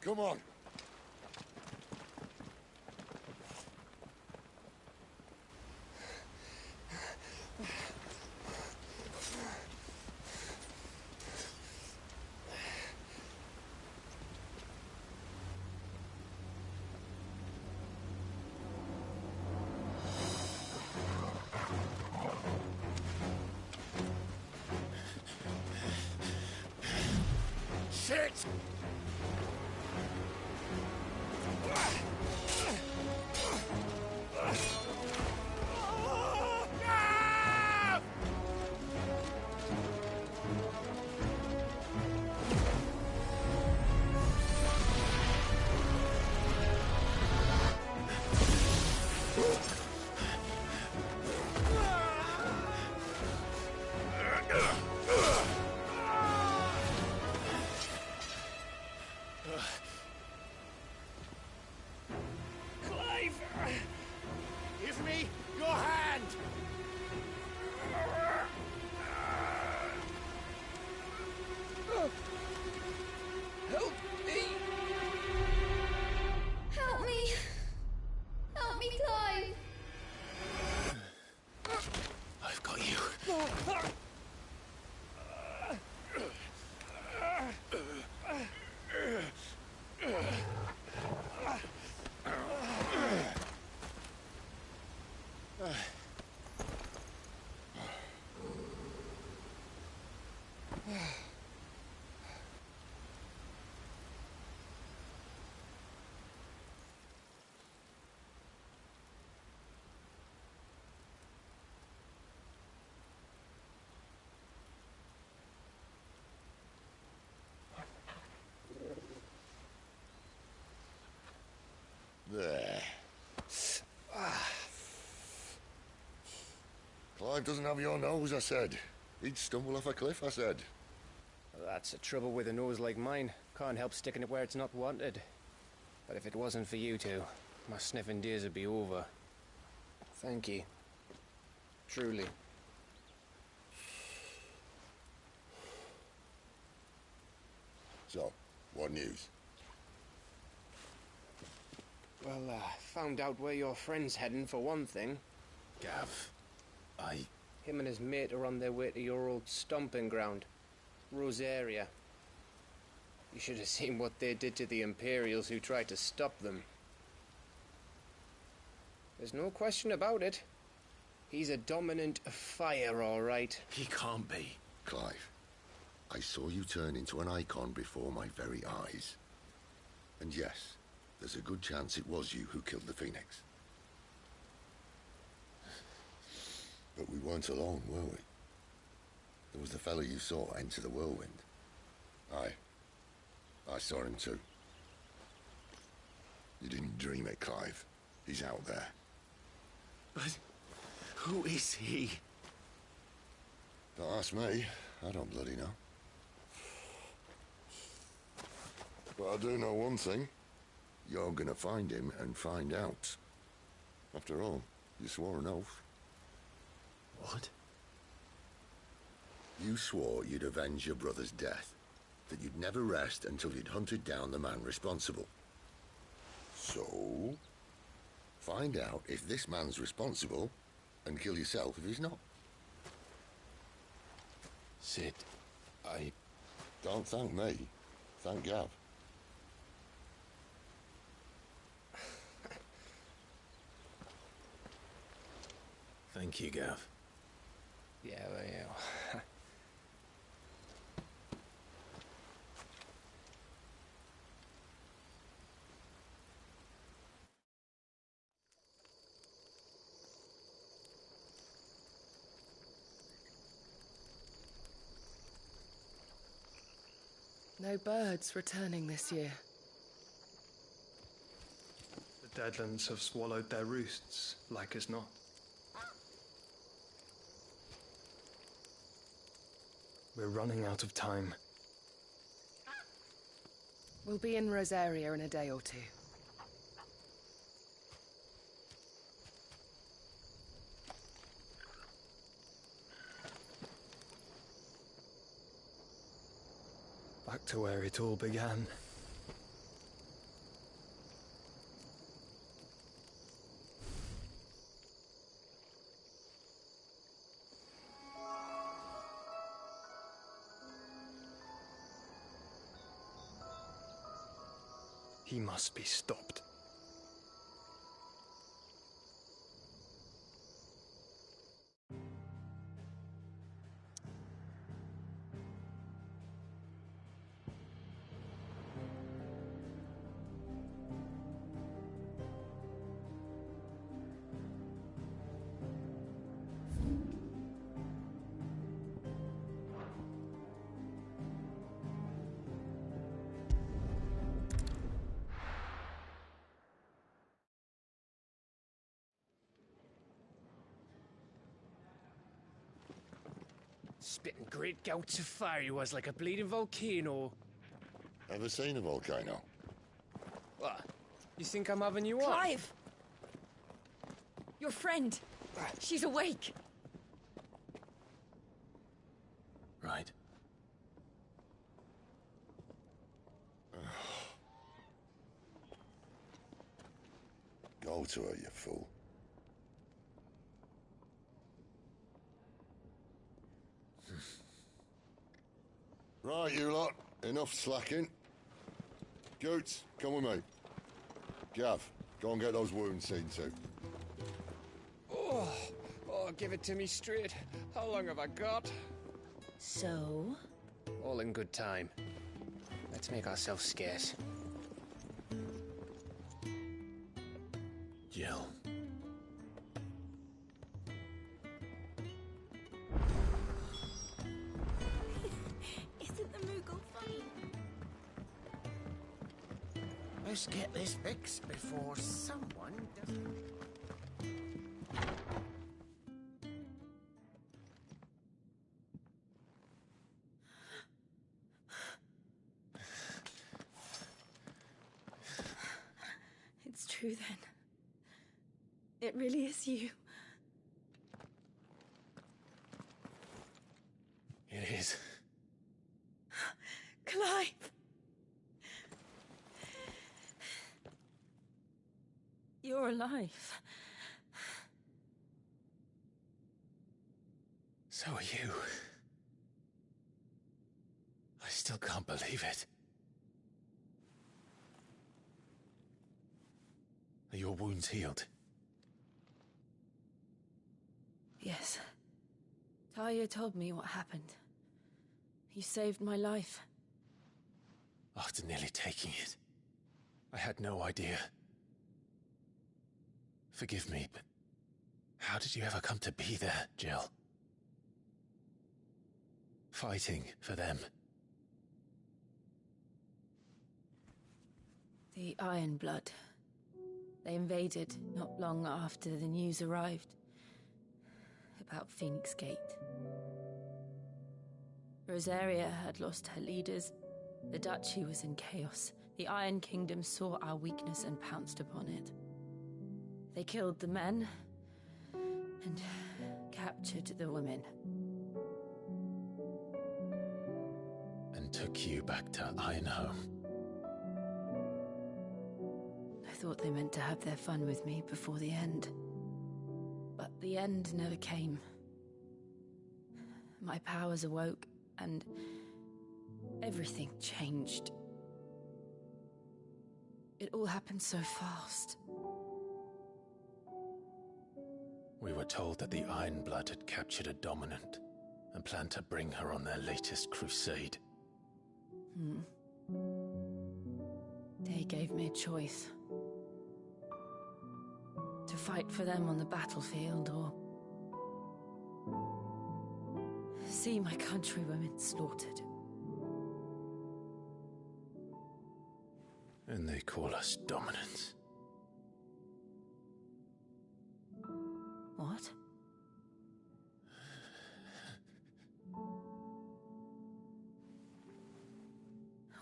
Come on. Shit! Give me your hand! Help me! Help me! Help me, Clive! I've got you. There. Clive doesn't have your nose, I said. He'd stumble off a cliff, I said. That's the trouble with a nose like mine. Can't help sticking it where it's not wanted. But if it wasn't for you two, my sniffing days would be over. Thank you. Truly. So, what news? Well, found out where your friend's heading for one thing. Gav, Him and his mate are on their way to your old stomping ground, Rosaria. You should have seen what they did to the Imperials who tried to stop them. There's no question about it. He's a dominant fire, all right. He can't be. Clive, I saw you turn into an icon before my very eyes. And yes, there's a good chance it was you who killed the Phoenix. But we weren't alone, were we? There was the fellow you saw enter the whirlwind. I saw him too. You didn't dream it, Clive. He's out there. But who is he? Don't ask me. I don't bloody know. But I do know one thing. You're gonna find him and find out. After all, you swore an oath. What? You swore you'd avenge your brother's death. That you'd never rest until you'd hunted down the man responsible. So, find out if this man's responsible, and kill yourself if he's not. Sid, Don't thank me. Thank Gav. Thank you, Gav. Yeah, well, yeah. No birds returning this year. The Deadlands have swallowed their roosts, like as not. We're running out of time. We'll be in Rosaria in a day or two. Back to where it all began. He must be stopped. Spitting great gouts of fire he was, like a bleeding volcano. Ever seen a volcano? What? You think I'm having you on? Clive! Your friend. She's awake. Right. Go to her, you fool. Right, you lot. Enough slacking. Goots, come with me. Gav, go and get those wounds seen to. Oh, give it to me straight. How long have I got? So? All in good time. Let's make ourselves scarce. Jill. Isn't the Moogle funny? Let's get this fixed before someone does. It's true then. It really is you. It is. Clive! You're alive. So are you. I still can't believe it. Are your wounds healed? Yes. Talia told me what happened. You saved my life. After nearly taking it, I had no idea. Forgive me, but how did you ever come to be there, Jill? Fighting for them. The Iron Blood. They invaded not long after the news arrived about Phoenix Gate. Rosaria had lost her leaders. The Duchy was in chaos. The Iron Kingdom saw our weakness and pounced upon it. They killed the men and captured the women. And took you back to Ironhome. I thought they meant to have their fun with me before the end. But the end never came. My powers awoke, and everything changed. It all happened so fast. We were told that the Iron Blood had captured a dominant and planned to bring her on their latest crusade. They gave me a choice. To fight for them on the battlefield, or see my countrywomen slaughtered. And they call us dominants. What?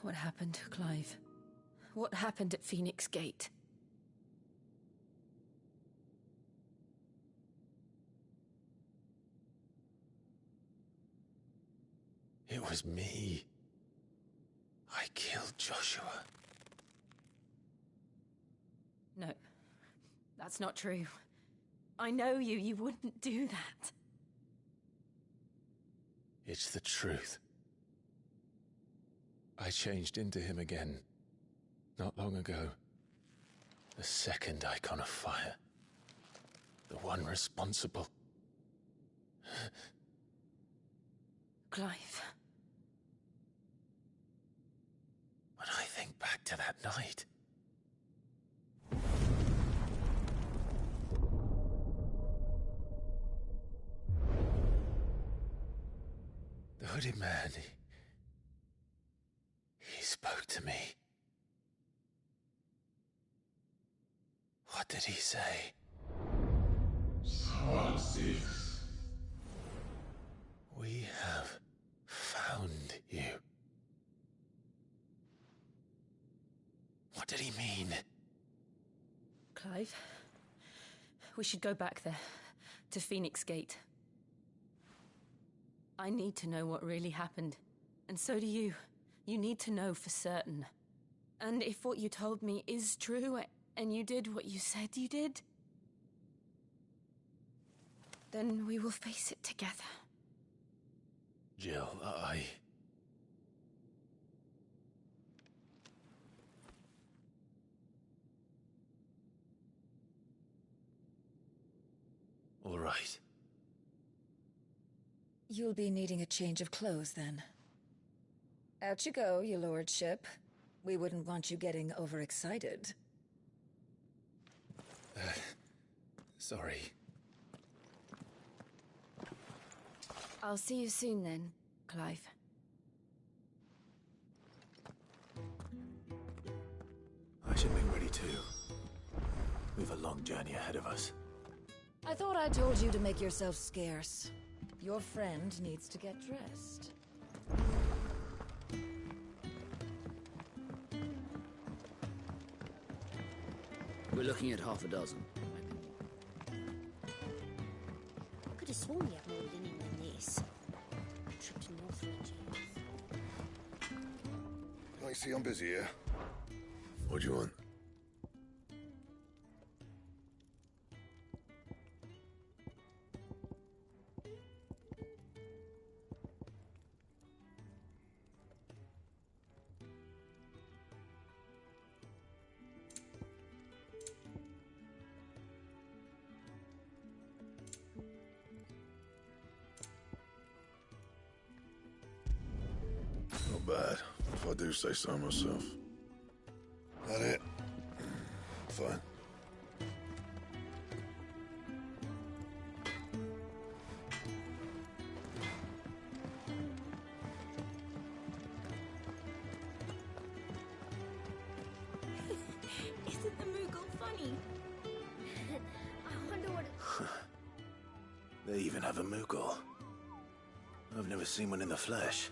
What happened to Clive? What happened at Phoenix Gate? It was me. I killed Joshua. No, that's not true. I know you. You wouldn't do that. It's the truth. I changed into him again Not long ago, the second icon of fire. The one responsible. Clive. When I think back to that night... The hooded man, he spoke to me. What did he say? We have found you. What did he mean? Clive, we should go back there, to Phoenix Gate. I need to know what really happened, and so do you. You need to know for certain. And if what you told me is true, and you did what you said you did, then we will face it together. Jill, All right. You'll be needing a change of clothes, then. Out you go, your lordship. We wouldn't want you getting overexcited. Sorry. I'll see you soon then, Clive. I should be ready too. We've a long journey ahead of us. I thought I told you to make yourself scarce. Your friend needs to get dressed. We're looking at half a dozen. I could have sworn we had more linen than this. Trip to Northridge. I see I'm busy here. What do you want? Not bad, if I do say so myself. That it? Fine. Isn't the Moogle funny? I wonder what... They even have a Moogle. I've never seen one in the flesh.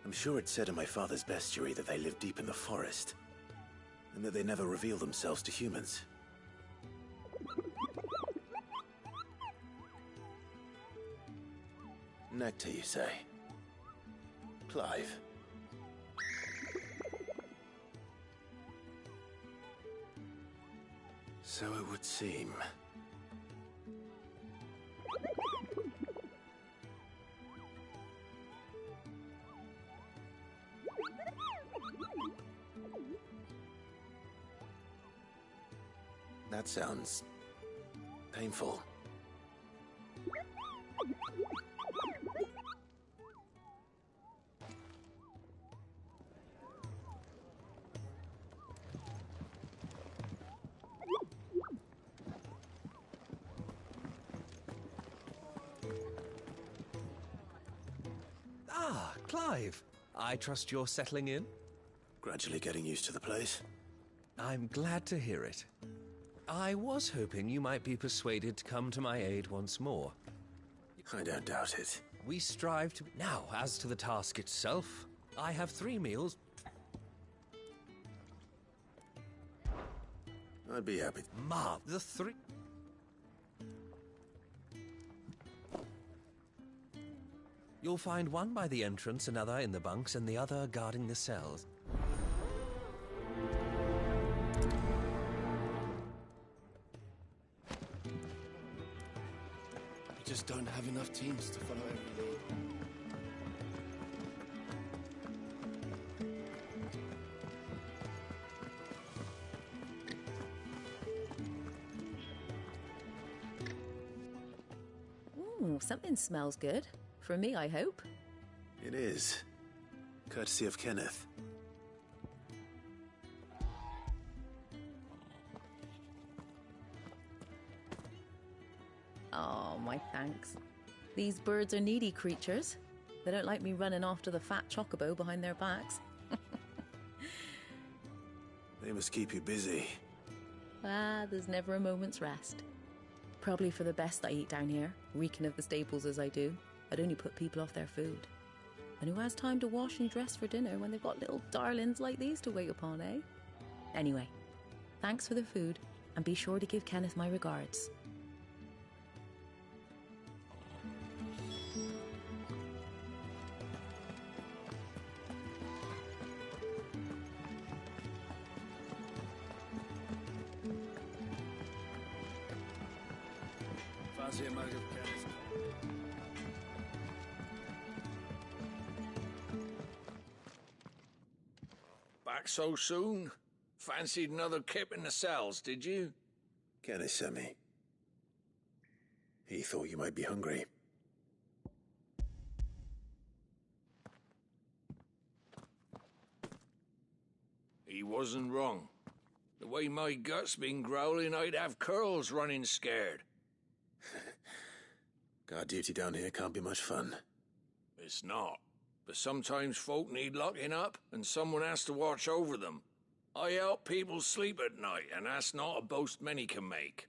I'm sure it said in my father's bestiary that they live deep in the forest, and that they never reveal themselves to humans. Nectar, you say? Clive. So it would seem. That sounds painful. Ah, Clive. I trust you're settling in? Gradually getting used to the place. I'm glad to hear it. I was hoping you might be persuaded to come to my aid once more. I don't doubt it. We strive to... Now, as to the task itself, I have 3 meals. I'd be happy. The 3... You'll find one by the entrance, another in the bunks, and the other guarding the cells. We just don't have enough teams to follow every lead. something smells good. For me, I hope. It is. Courtesy of Kenneth. Oh, my thanks. These birds are needy creatures. They don't like me running after the fat chocobo behind their backs. They must keep you busy. Ah, there's never a moment's rest. Probably for the best I eat down here, reeking of the staples as I do. I'd only put people off their food. And who has time to wash and dress for dinner when they've got little darlings like these to wait upon, eh? Anyway, thanks for the food, and be sure to give Kenneth my regards. Fancy a mug of Kenneth? Back so soon? Fancied another kip in the cells, did you? Kenneth sent me. He thought you might be hungry. He wasn't wrong. The way my gut's been growling, I'd have curls running scared. Guard duty down here can't be much fun. It's not. But sometimes folk need locking up, and someone has to watch over them. I help people sleep at night, and that's not a boast many can make.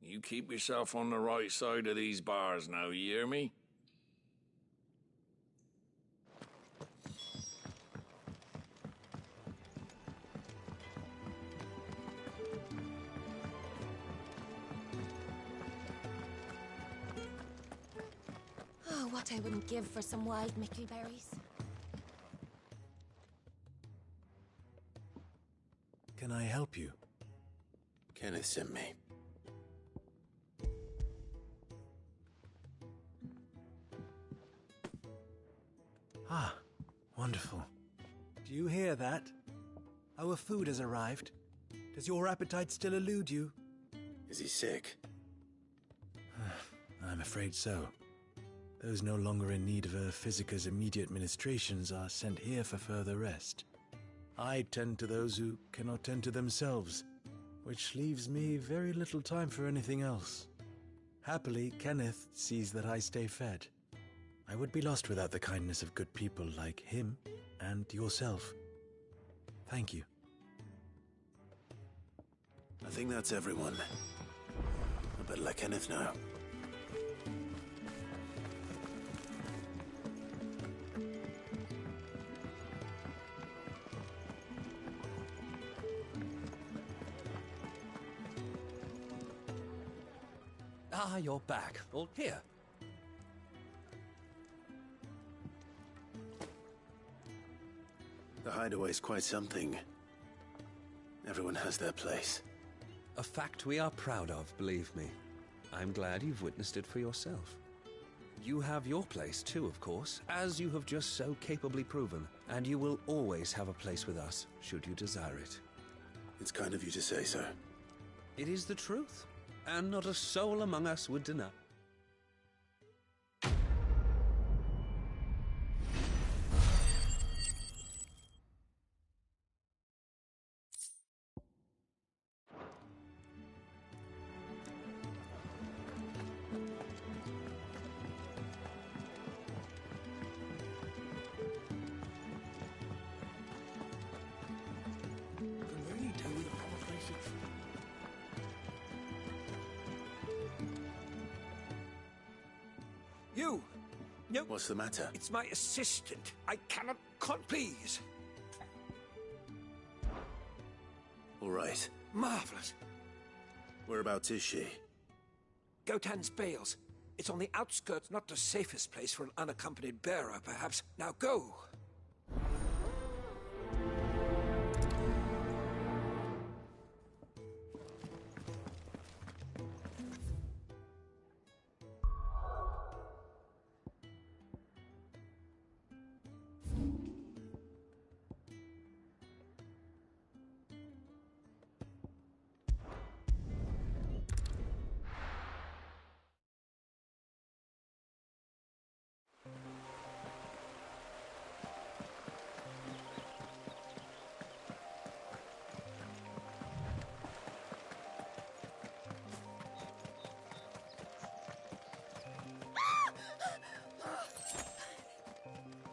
You keep yourself on the right side of these bars now, you hear me? Oh, what I wouldn't give for some wild mickleberries. Can I help you? Kenneth sent me. Ah, wonderful. Do you hear that? Our food has arrived. Does your appetite still elude you? Is he sick? I'm afraid so. Those no longer in need of a Physica's immediate ministrations are sent here for further rest. I tend to those who cannot tend to themselves, which leaves me very little time for anything else. Happily, Kenneth sees that I stay fed. I would be lost without the kindness of good people like him and yourself. Thank you. I think that's everyone. I better let Kenneth know. Ah, you're back. Well, here. The hideaway's quite something. Everyone has their place. A fact we are proud of, believe me. I'm glad you've witnessed it for yourself. You have your place too, of course, as you have just so capably proven, and you will always have a place with us, should you desire it. It's kind of you to say so. It is the truth, and not a soul among us would deny. You! No. What's the matter? It's my assistant. I cannot... Please! All right. Marvelous. Whereabouts is she? Gotan's Bales. It's on the outskirts, not the safest place for an unaccompanied bearer, perhaps. Now go!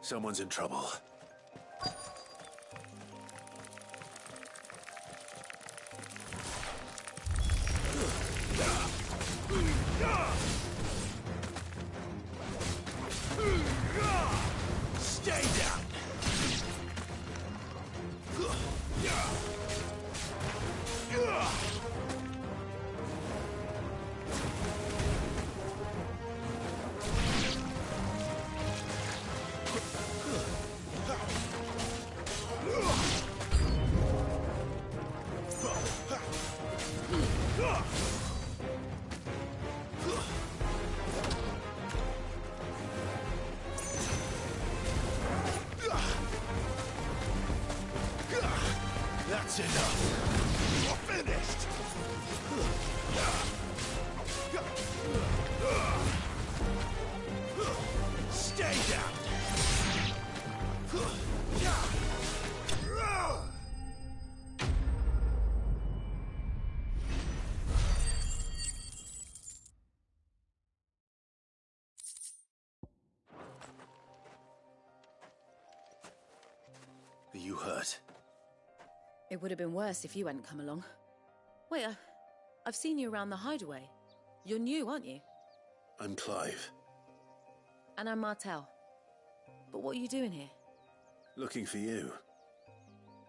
Someone's in trouble. Stay down! That's enough. You're finished. Stay down! Are you hurt? It would have been worse if you hadn't come along. Wait, I've seen you around the hideaway. You're new, aren't you? I'm Clive. And I'm Martel. But what are you doing here? Looking for you.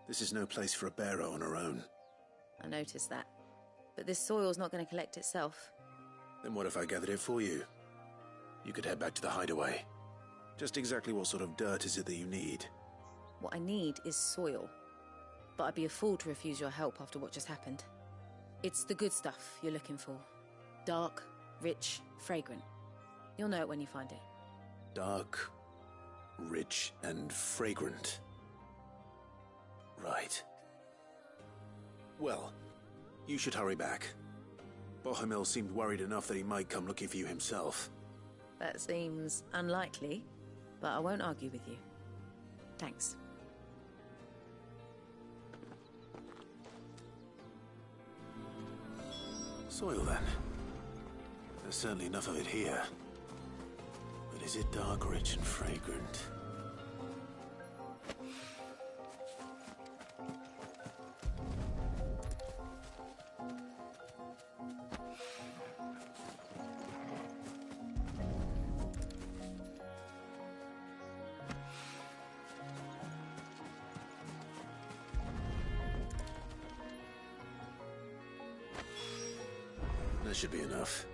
This is no place for a bearer on her own. I noticed that. But this soil's not going to collect itself. Then what if I gathered it for you? You could head back to the hideaway. Just exactly what sort of dirt is it that you need? What I need is soil. But I'd be a fool to refuse your help after what just happened. It's the good stuff you're looking for. Dark, rich, fragrant. You'll know it when you find it. Dark, rich, and fragrant. Right. Well, you should hurry back. Bohemil seemed worried enough that he might come looking for you himself. That seems unlikely, but I won't argue with you. Thanks. Soil, then. There's certainly enough of it here. But is it dark, rich, and fragrant? That should be enough.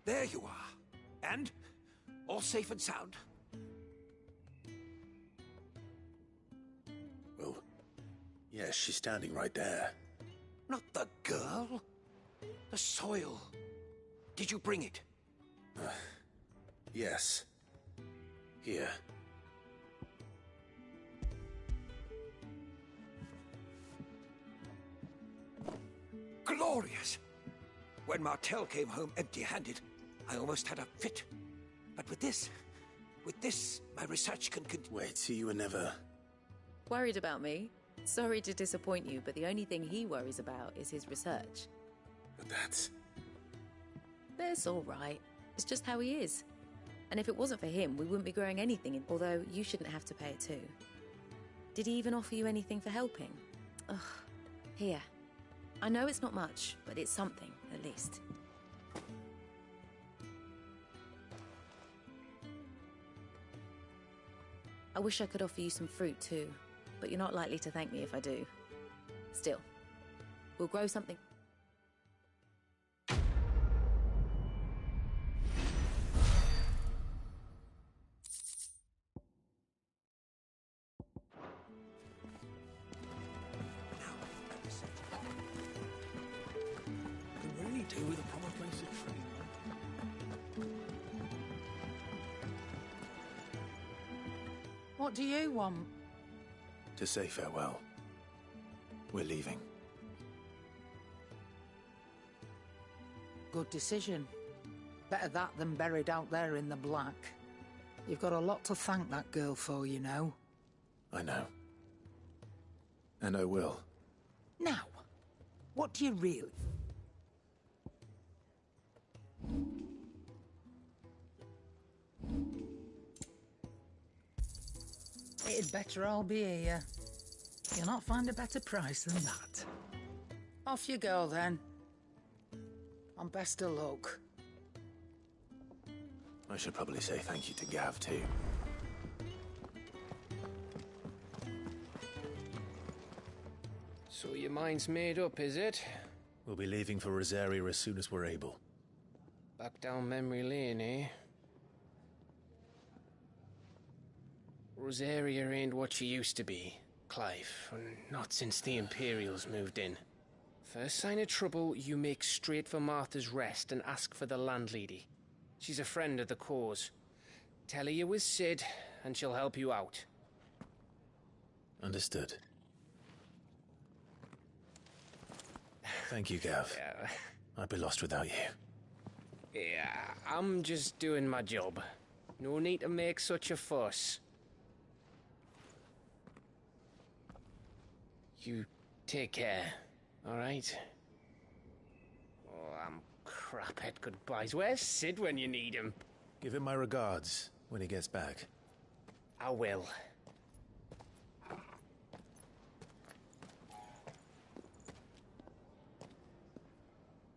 There you are. And? All safe and sound? Well, yes, she's standing right there. Not the girl. The soil. Did you bring it? Yes. Here. Glorious! When Martel came home empty-handed, I almost had a fit. But with this, my research can continue. Wait, so you were never... Worried about me? Sorry to disappoint you, but the only thing he worries about is his research. But that's... That's all right. It's just how he is. And if it wasn't for him, we wouldn't be growing anything, although you shouldn't have to pay it too. Did he even offer you anything for helping? Ugh. Here. I know it's not much, but it's something, at least. I wish I could offer you some fruit too, but you're not likely to thank me if I do. Still, we'll grow something. What do you want? To say farewell. We're leaving. Good decision. Better that than buried out there in the black. You've got a lot to thank that girl for, you know. I know. And I will. Now, what do you really... It'd better all be here. You'll not find a better price than that. Off you go, then. And best of luck. I should probably say thank you to Gav, too. So your mind's made up, is it? We'll be leaving for Rosaria as soon as we're able. Back down memory lane, eh? Rosaria ain't what she used to be, Clive. Not since the Imperials moved in. First sign of trouble, you make straight for Martha's Rest and ask for the landlady. She's a friend of the cause. Tell her you was Sid, and she'll help you out. Understood. Thank you, Gav. Yeah. I'd be lost without you. Yeah, I'm just doing my job. No need to make such a fuss. You take care, all right? Oh, I'm crap at goodbyes. Where's Sid when you need him? Give him my regards when he gets back. I will.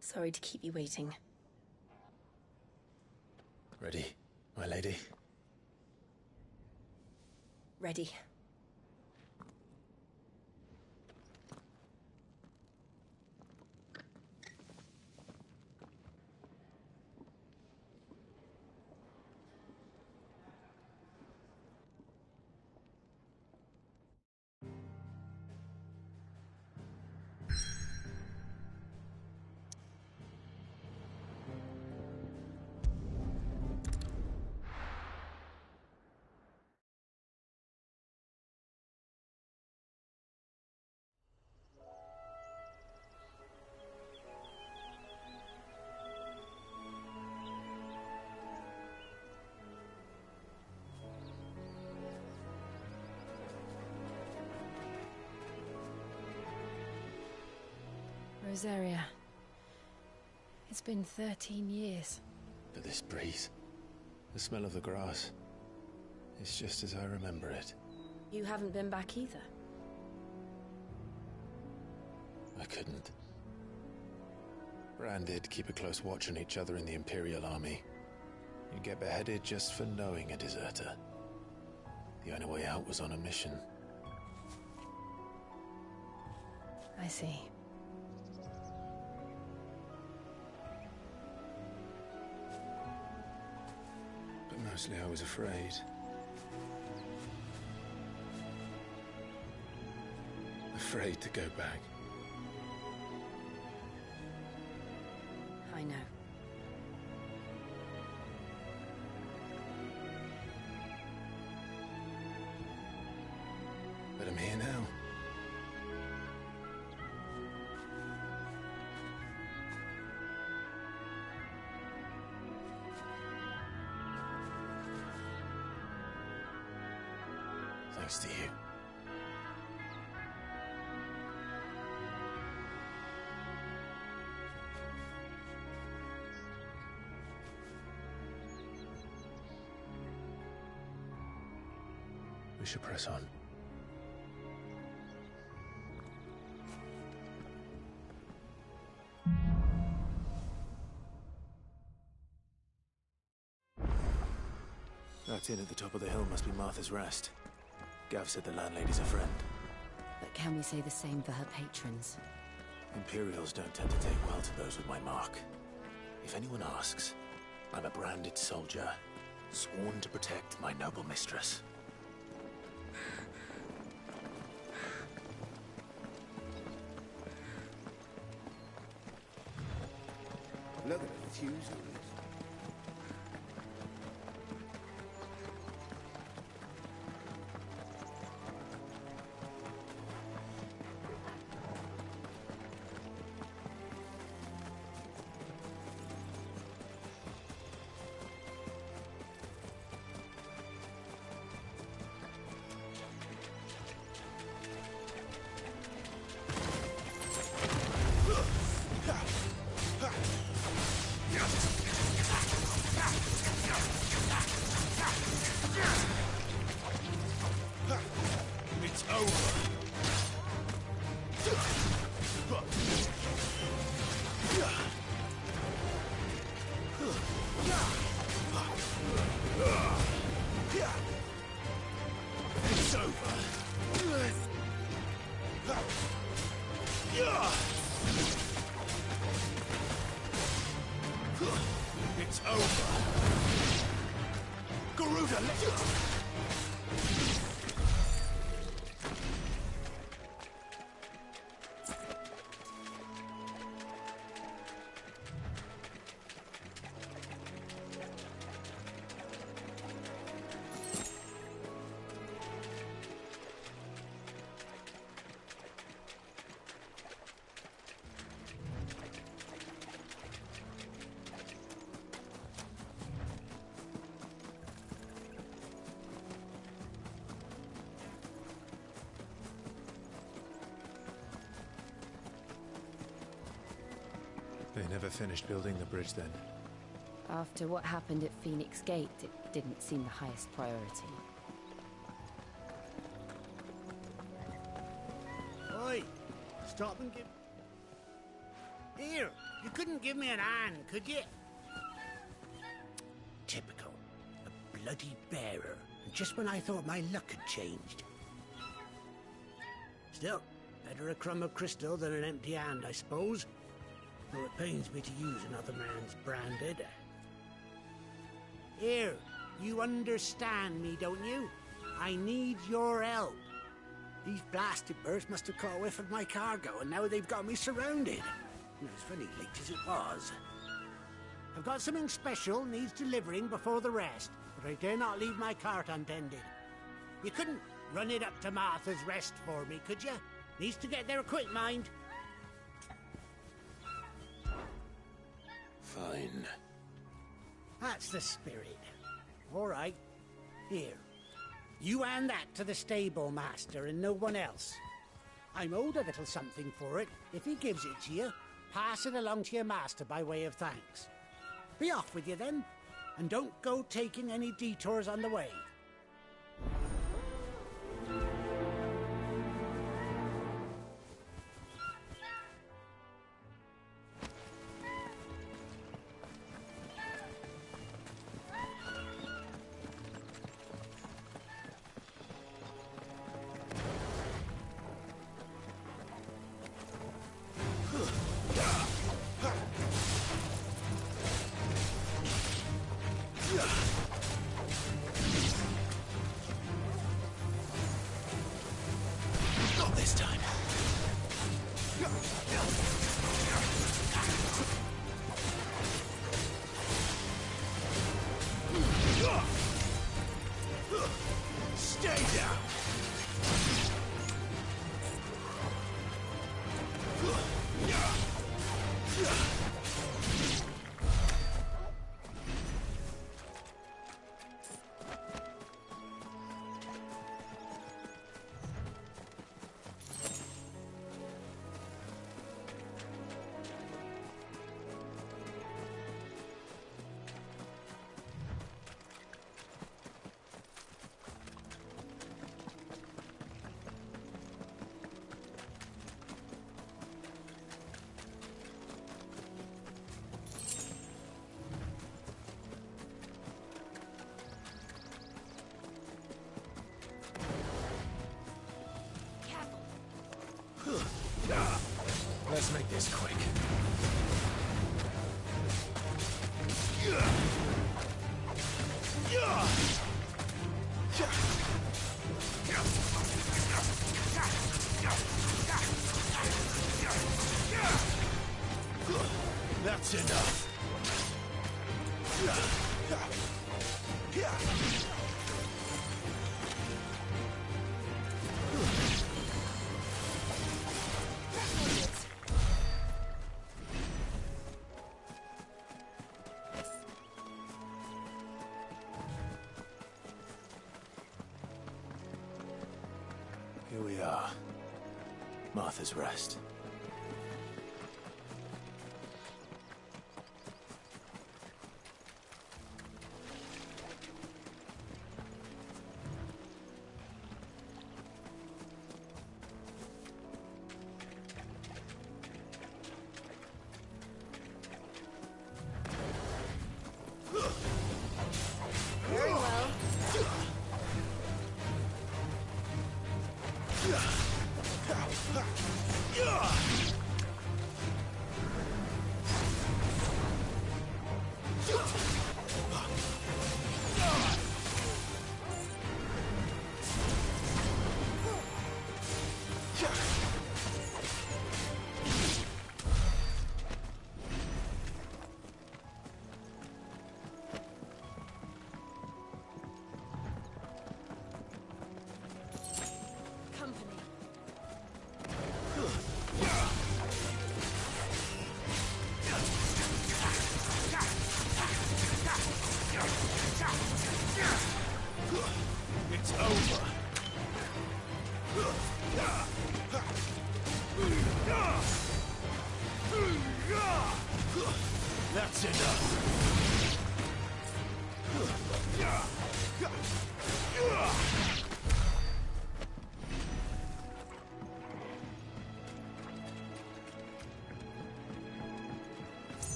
Sorry to keep you waiting. Ready, my lady? Ready. Rosaria. It's been 13 years. But this breeze, the smell of the grass, it's just as I remember it. You haven't been back either. I couldn't. Bran did keep a close watch on each other in the Imperial Army. You get beheaded just for knowing a deserter. The only way out was on a mission. I see. But mostly I was afraid. Afraid to go back. I know. But I'm here now. Thanks to you. We should press on. That inn at the top of the hill must be Martha's Rest. Gav said the landlady's a friend. But can we say the same for her patrons? Imperials don't tend to take well to those with my mark. If anyone asks, I'm a branded soldier, sworn to protect my noble mistress. Look at the fuse on it. It's over. Garuda, They never finished building the bridge then. After what happened at Phoenix Gate, it didn't seem the highest priority. Oi! Stop and give... Here, you couldn't give me an hand, could you? Typical. A bloody bearer. And just when I thought my luck had changed. Still, better a crumb of crystal than an empty hand, I suppose. Though it pains me to use another man's branded. Here, you understand me, don't you? I need your help. These blasted birds must have caught a whiff of my cargo, and now they've got me surrounded. It's funny late as it was. I've got something special needs delivering before the rest, but I dare not leave my cart untended. You couldn't run it up to Martha's Rest for me, could you? Needs to get there quick, mind. Fine. That's the spirit. All right. Here. You hand that to the stable master and no one else. I'm owed a little something for it. If he gives it to you, pass it along to your master by way of thanks. Be off with you then, and don't go taking any detours on the way. Not this time. Stay down. Let's make this quick. That's enough. Here we are. Martha's Rest. Very well.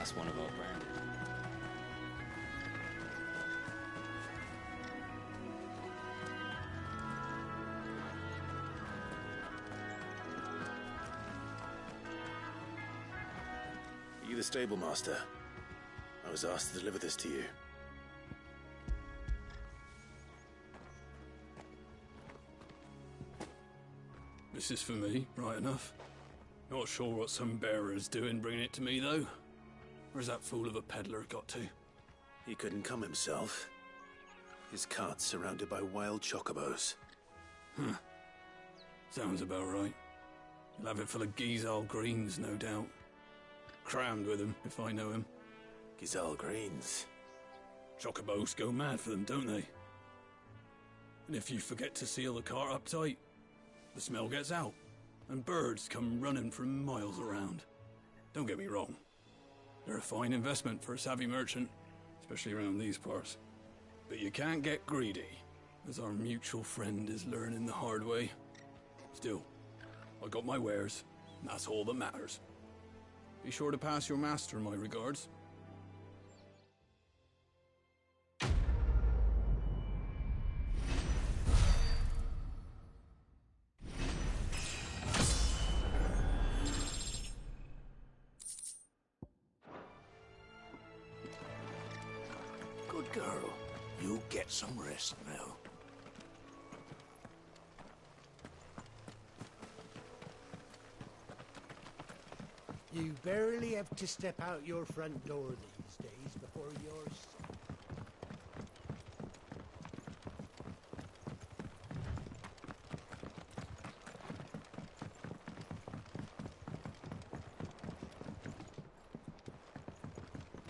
That's one of our branded. Are you the stable master? I was asked to deliver this to you. This is for me, right enough. Not sure what some bearer's doing bringing it to me, though. Where's that fool of a peddler got to? He couldn't come himself. His cart's surrounded by wild chocobos. Huh. Sounds about right. He'll have it full of Gizal greens, no doubt. Crammed with them, if I know him. Gizal greens? Chocobos go mad for them, don't they? And if you forget to seal the cart up tight, the smell gets out, and birds come running from miles around. Don't get me wrong. They're a fine investment for a savvy merchant, especially around these parts. But you can't get greedy, as our mutual friend is learning the hard way. Still, I got my wares, and that's all that matters. Be sure to pass your master my regards. Good girl. You get some rest now. You barely have to step out your front door these days before you're sick.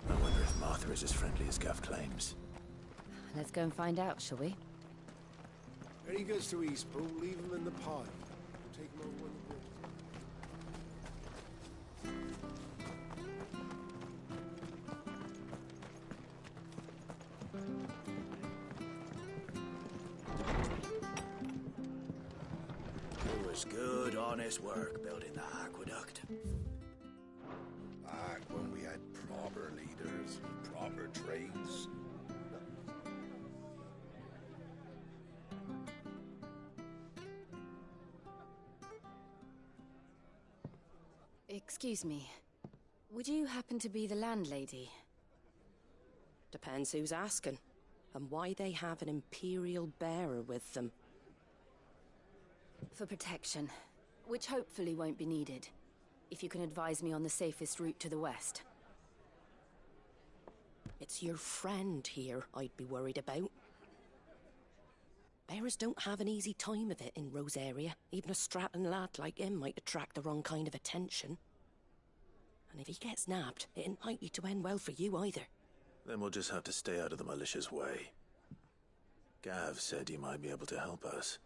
I wonder if Martha is as friendly as Gav claims. Let's go and find out, shall we? When he goes to Eastpool, leave him in the pile. We'll take him over when the bridge. It was good, honest work building the aqueduct. Back when we had proper leaders and proper trades. Excuse me. Would you happen to be the landlady? Depends who's asking, and why they have an Imperial bearer with them. For protection, which hopefully won't be needed. If you can advise me on the safest route to the west. It's your friend here I'd be worried about. Bearers don't have an easy time of it in Rosaria. Even a Stratton lad like him might attract the wrong kind of attention. And if he gets nabbed, it ain't likely to end well for you either. Then we'll just have to stay out of the malicious way. Gav said you might be able to help us.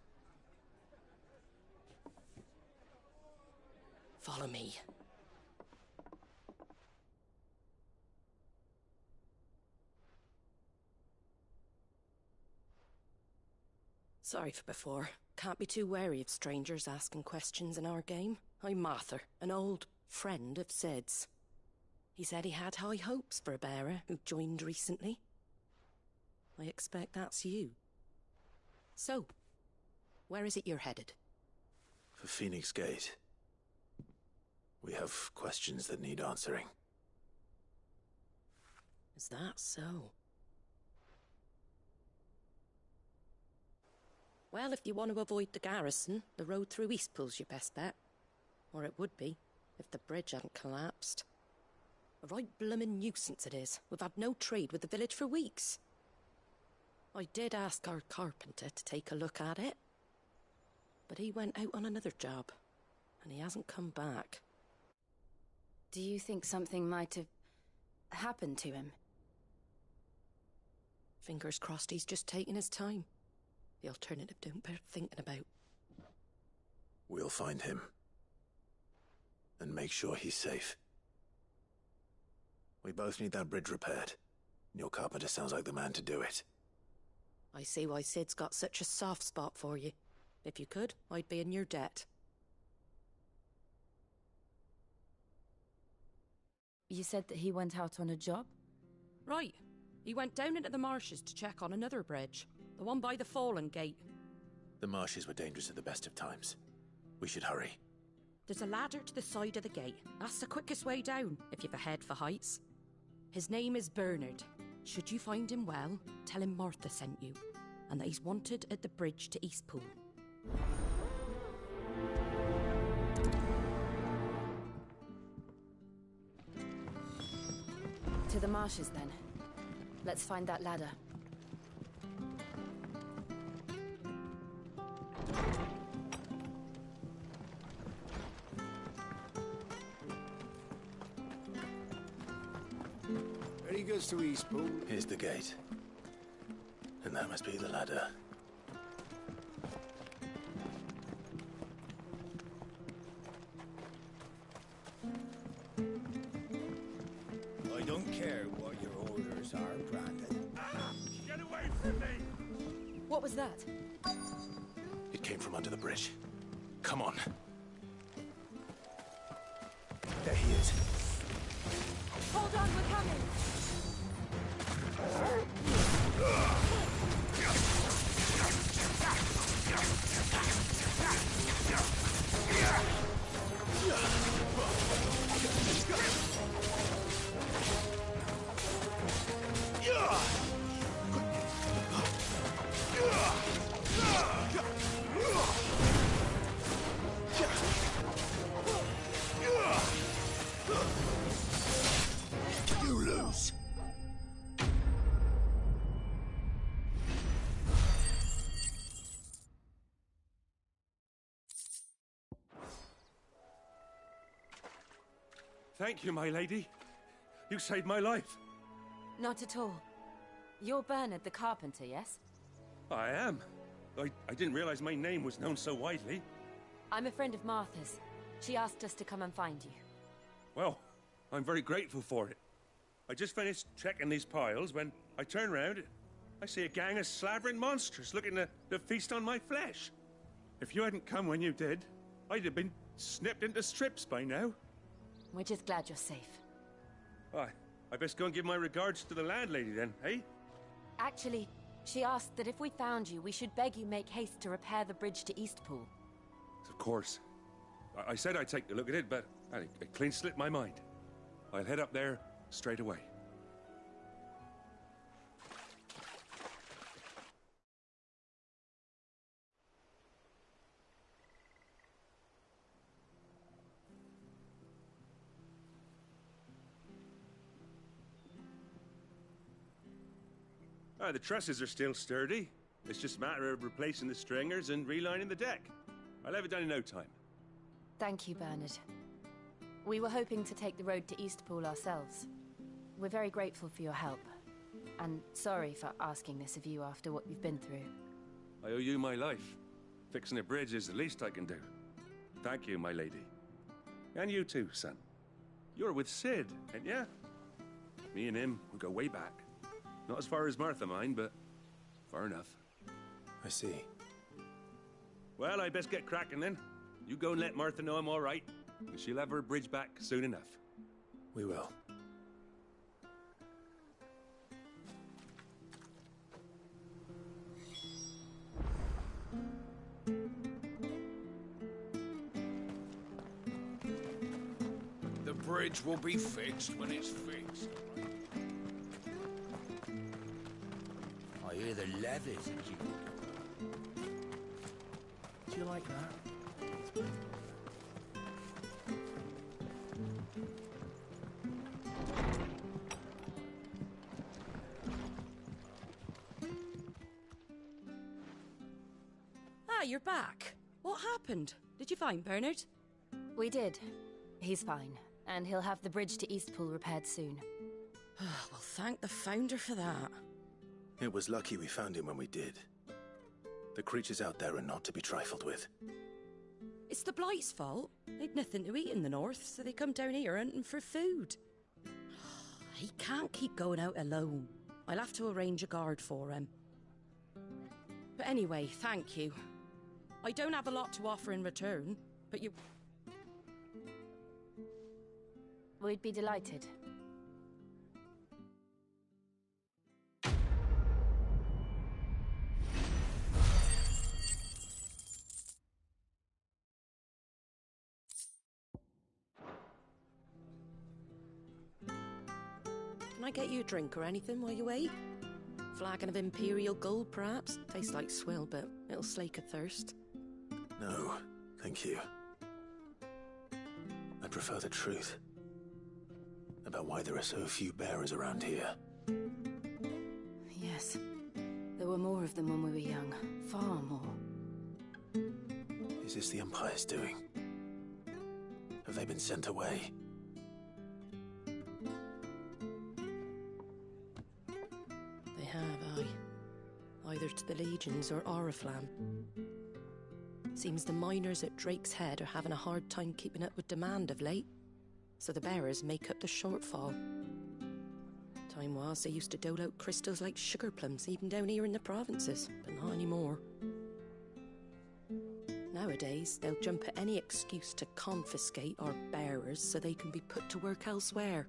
Follow me. Sorry for before. Can't be too wary of strangers asking questions in our game. I'm Martha, an old friend of Sid's. He said he had high hopes for a bearer who joined recently. I expect that's you. So, where is it you're headed? For Phoenix Gate. We have questions that need answering. Is that so? Well, if you want to avoid the garrison, the road through Eastpool's your best bet. Or it would be, if the bridge hadn't collapsed. A right bloomin' nuisance it is. We've had no trade with the village for weeks. I did ask our carpenter to take a look at it. But he went out on another job, and he hasn't come back. Do you think something might have happened to him? Fingers crossed he's just taking his time. The alternative don't bear thinking about. We'll find him. And make sure he's safe. We both need that bridge repaired. And your carpenter sounds like the man to do it. I see why Sid's got such a soft spot for you. If you could, I'd be in your debt. You said that he went out on a job? Right. He went down into the marshes to check on another bridge. The one by the Fallen Gate. The marshes were dangerous at the best of times. We should hurry. There's a ladder to the side of the gate. That's the quickest way down, if you've a head for heights. His name is Bernard. Should you find him well, tell him Martha sent you, and that he's wanted at the bridge to Eastpool. To the marshes, then. Let's find that ladder. Ready goes to Eastpool. Here's the gate. And that must be the ladder. I don't care what your orders are, Brandon. Get away from me! What was that? It came from under the bridge. Come on. There he is. Hold on, we're coming! You lose. Thank you, my lady. You saved my life. Not at all. You're Bernard the carpenter, yes? I am. I didn't realize my name was known so widely. I'm a friend of Martha's. She asked us to come and find you. Well, I'm very grateful for it. I just finished checking these piles when I turn round. I see a gang of slavering monsters looking to feast on my flesh. If you hadn't come when you did, I'd have been snipped into strips by now. We're just glad you're safe. I best go and give my regards to the landlady then, eh? Actually, she asked that if we found you, we should beg you make haste to repair the bridge to Eastpool. Of course. I said I'd take a look at it, but it clean slipped my mind. I'll head up there straight away. The trusses are still sturdy. It's just a matter of replacing the stringers and relining the deck. I'll have it done in no time. Thank you, Bernard. We were hoping to take the road to Eastpool ourselves. We're very grateful for your help. And sorry for asking this of you after what you've been through. I owe you my life. Fixing a bridge is the least I can do. Thank you, my lady. And you too, son. You're with Sid, ain't ya? Me and him, we go way back. Not as far as Martha, mind, but far enough. I see. Well, I best get cracking then. You go and let Martha know I'm all right, and she'll have her bridge back soon enough. We will. The bridge will be fixed when it's fixed. I hear the levies and you. Do you like that? Ah, you're back. What happened? Did you find Bernard? We did. He's fine, and he'll have the bridge to Eastpool repaired soon. Well, thank the Founder for that. It was lucky we found him when we did. The creatures out there are not to be trifled with. It's the Blight's fault. They'd nothing to eat in the north, so they come down here hunting for food. He can't keep going out alone. I'll have to arrange a guard for him. But anyway, thank you. I don't have a lot to offer in return, but you... We'd be delighted. Can I get you a drink or anything while you wait? Flagon of Imperial Gold, perhaps? Tastes like swill, but it'll slake a thirst. No, thank you. I prefer the truth about why there are so few bearers around here. Yes. There were more of them when we were young. Far more. Is this the Empire's doing? Have they been sent away? They have, aye. Either to the Legions or Oriflamme. Seems the miners at Drake's Head are having a hard time keeping up with demand of late, so the bearers make up the shortfall. Time was they used to dole out crystals like sugar plums, even down here in the provinces, but not anymore. Nowadays, they'll jump at any excuse to confiscate our bearers so they can be put to work elsewhere.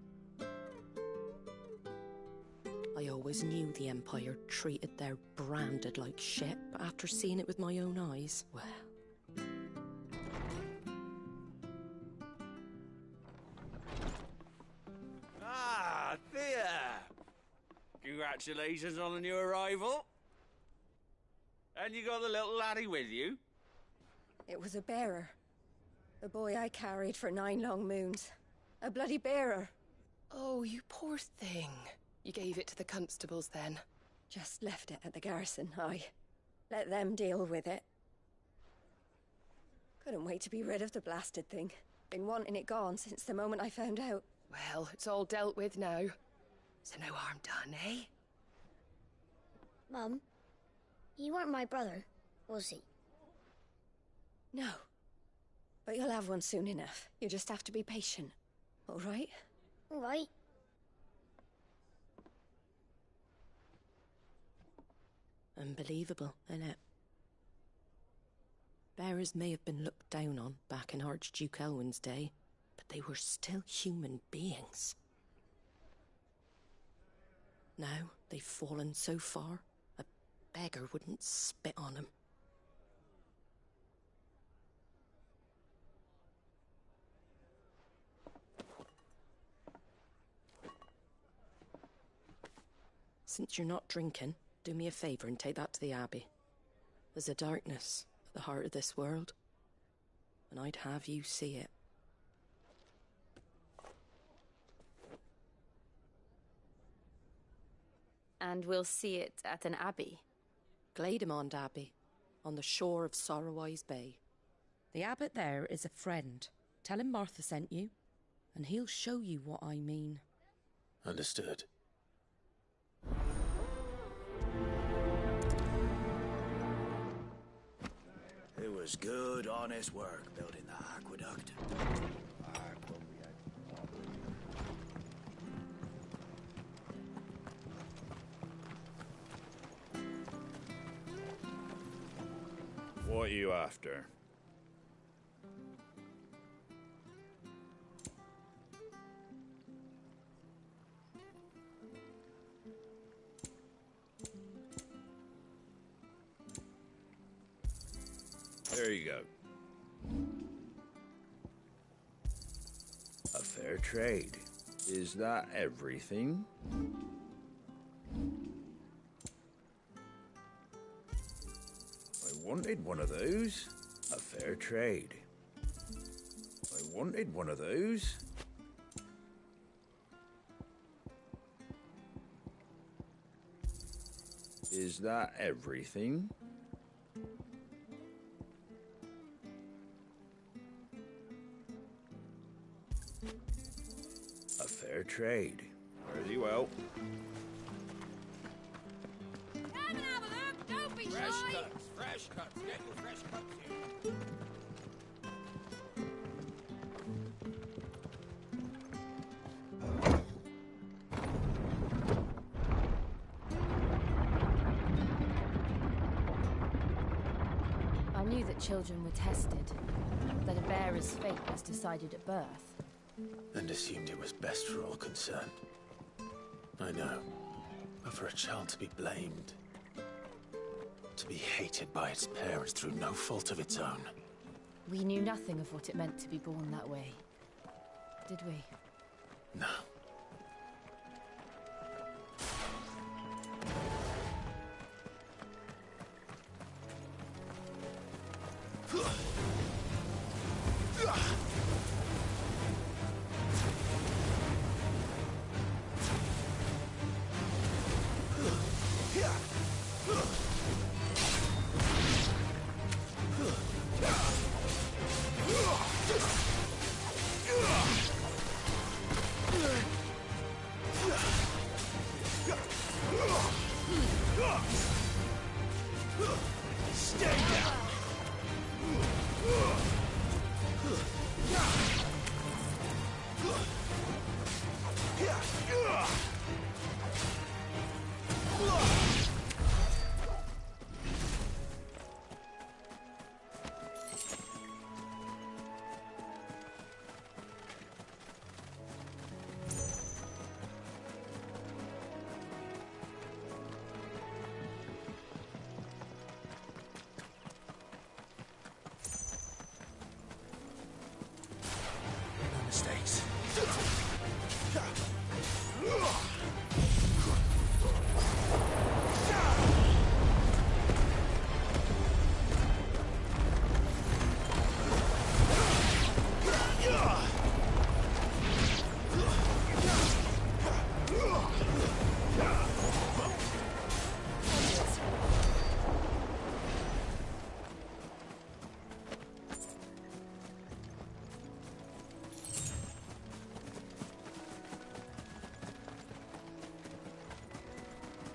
I always knew the Empire treated their branded like shit, but after seeing it with my own eyes, well... Ah, Thea! Congratulations on the new arrival. And you got the little laddie with you? It was a bearer. The boy I carried for 9 long moons. A bloody bearer. Oh, you poor thing. You gave it to the constables then? Just left it at the garrison, aye. Let them deal with it. Couldn't wait to be rid of the blasted thing. Been wanting it gone since the moment I found out. Well, it's all dealt with now. So no harm done, eh? Mum, you weren't my brother, was he? No. But you'll have one soon enough. You just have to be patient. All right? All right. Unbelievable, innit? Bearers may have been looked down on back in Archduke Elwin's day, but they were still human beings. Now they've fallen so far, a beggar wouldn't spit on them. Since you're not drinking, do me a favour and take that to the Abbey. There's a darkness at the heart of this world, and I'd have you see it. And we'll see it at an abbey? Glademond Abbey, on the shore of Sorrowise Bay. The abbot there is a friend. Tell him Martha sent you, and he'll show you what I mean. Understood. It was good, honest work building the aqueduct. What are you after? There you go. A fair trade. Is that everything? I wanted one of those. A fair trade. I wanted one of those. Is that everything? A fair trade. Very well. Come and have a look, don't be Fresh shy. cuts, fresh cuts. Get your fresh cuts here. I knew that children were tested, that a bearer's fate was decided at birth. and assumed it was best for all concerned. I know, but for a child to be blamed, to be hated by its parents through no fault of its own. We knew nothing of what it meant to be born that way, did we? No. Mistakes.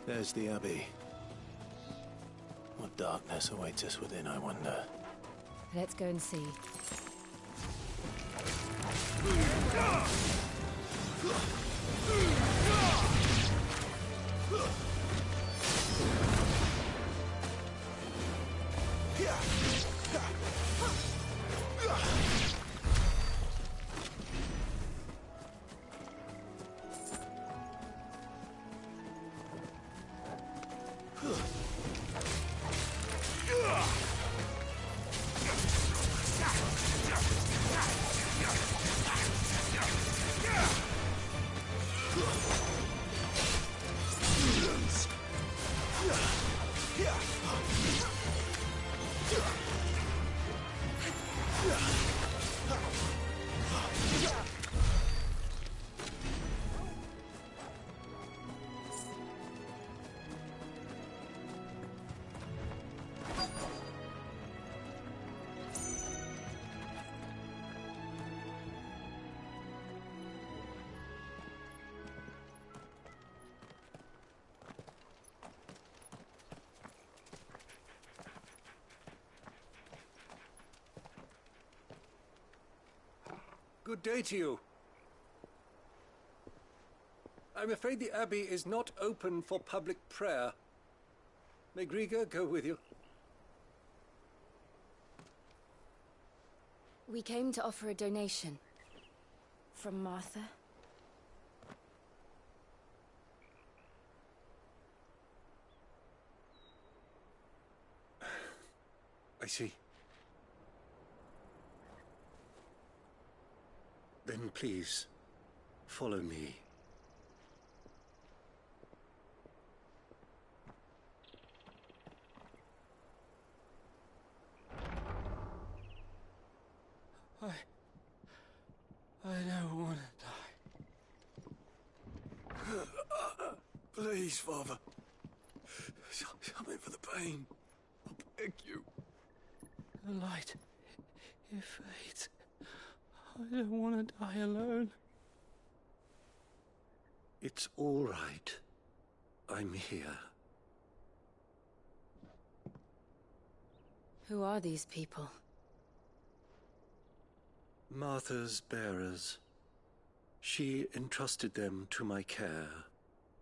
There's the Abbey. What darkness awaits us within, I wonder? Let's go and see. Good day to you. I'm afraid the Abbey is not open for public prayer. May Griga go with you? We came to offer a donation. From Martha. I see. Then please, follow me. I don't want to die. Please, Father. Something for the pain. I beg you. The light, it fades. I don't want to die alone. It's all right. I'm here. Who are these people? Martha's bearers. She entrusted them to my care,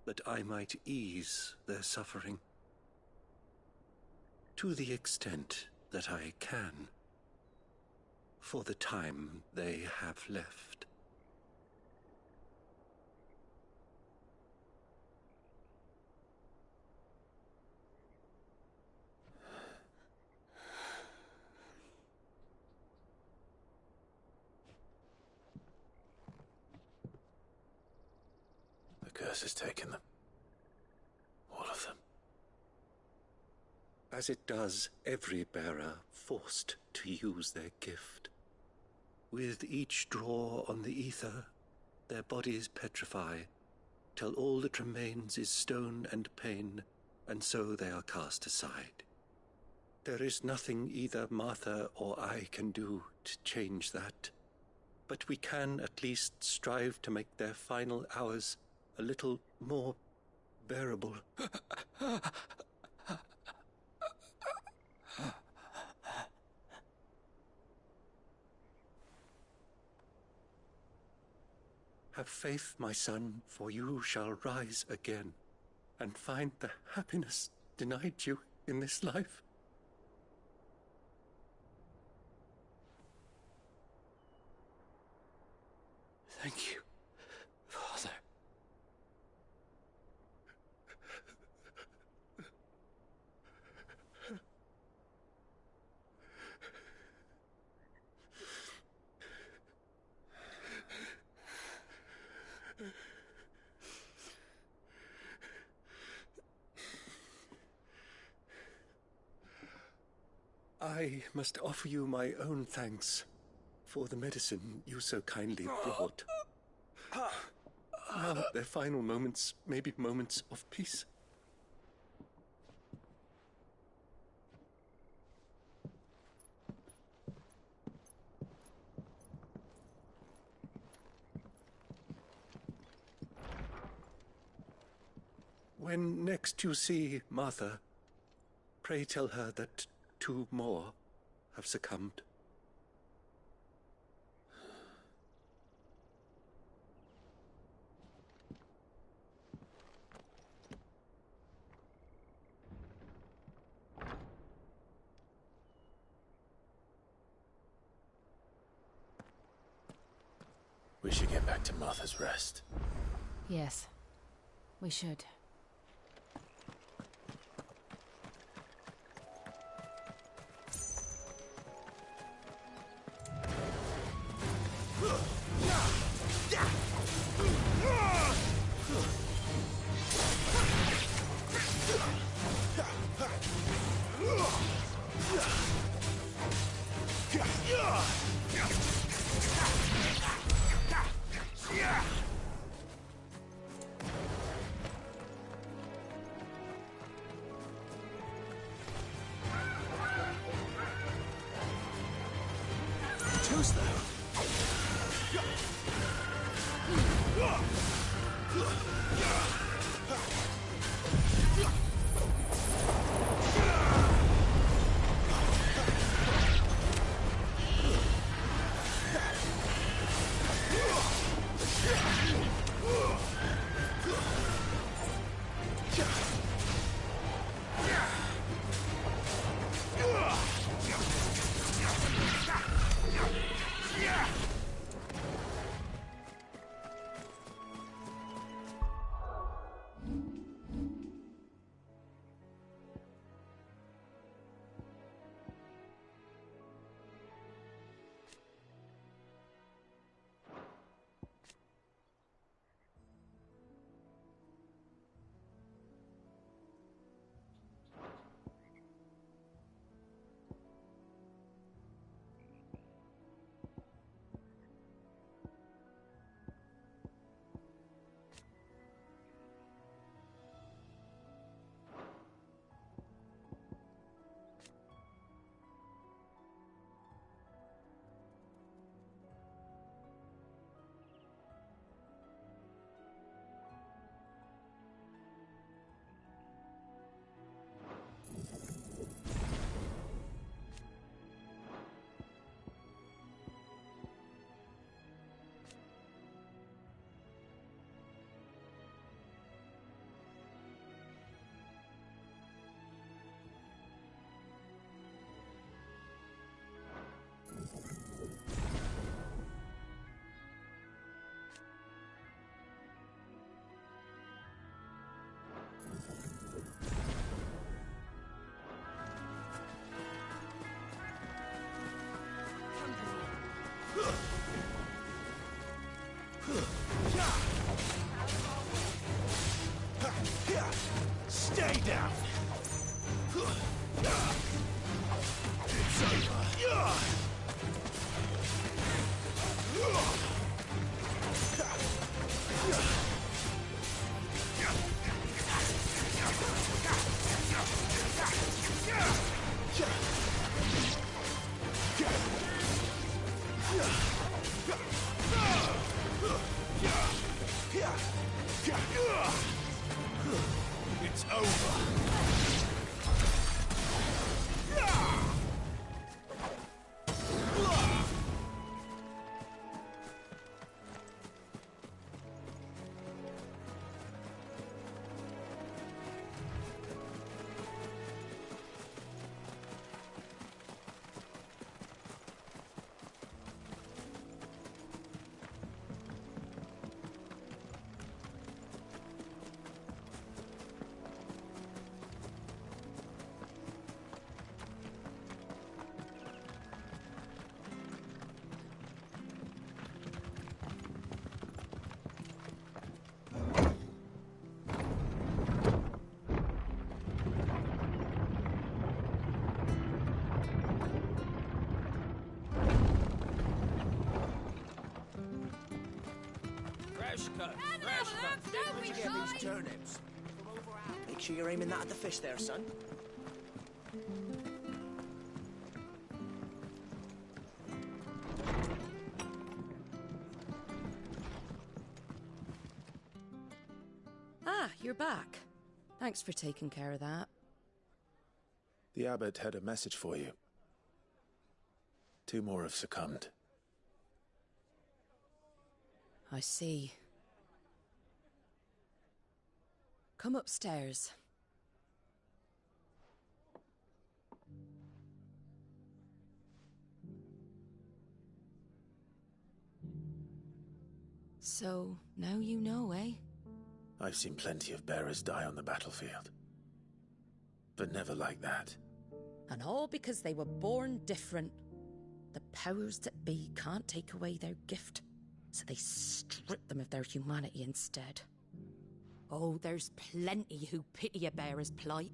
that I might ease their suffering. To the extent that I can. For the time they have left. darkness has taken them. All of them. As it does every bearer forced to use their gift. With each draw on the ether, their bodies petrify, till all that remains is stone and pain, and so they are cast aside. There is nothing either Martha or I can do to change that, but we can at least strive to make their final hours a little more bearable. Have faith, my son, for you shall rise again, and find the happiness denied you in this life. Thank you, Father. I must offer you my own thanks for the medicine you so kindly brought. Now their final moments may be moments of peace. When next you see Martha, pray tell her that 2 more have succumbed. We should get back to Martha's Rest. Yes, we should. Two's there. It's over. It's over. Fresh cut. Where'd you get these turnips? Make sure you're aiming that at the fish there, son. Ah, you're back. Thanks for taking care of that. The abbot had a message for you. 2 more have succumbed. I see. Come upstairs. So, now you know, eh? I've seen plenty of bearers die on the battlefield. But never like that. And all because they were born different. The powers that be can't take away their gift, so they strip them of their humanity instead. Oh, there's plenty who pity a bearer's plight.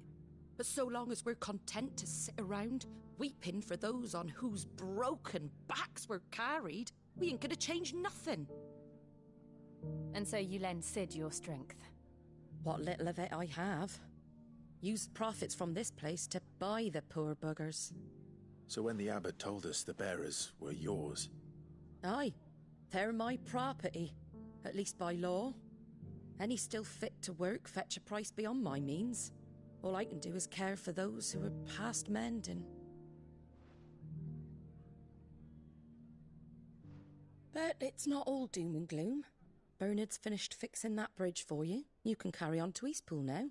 But so long as we're content to sit around, weeping for those on whose broken backs we're carried, we ain't gonna change nothing. And so you lend Sid your strength? What little of it I have. Used profits from this place to buy the poor buggers. So when the abbot told us the bearers were yours... Aye, they're my property, at least by law. Any still fit to work fetch a price beyond my means. All I can do is care for those who are past mending. But it's not all doom and gloom. Bernard's finished fixing that bridge for you. You can carry on to Eastpool now.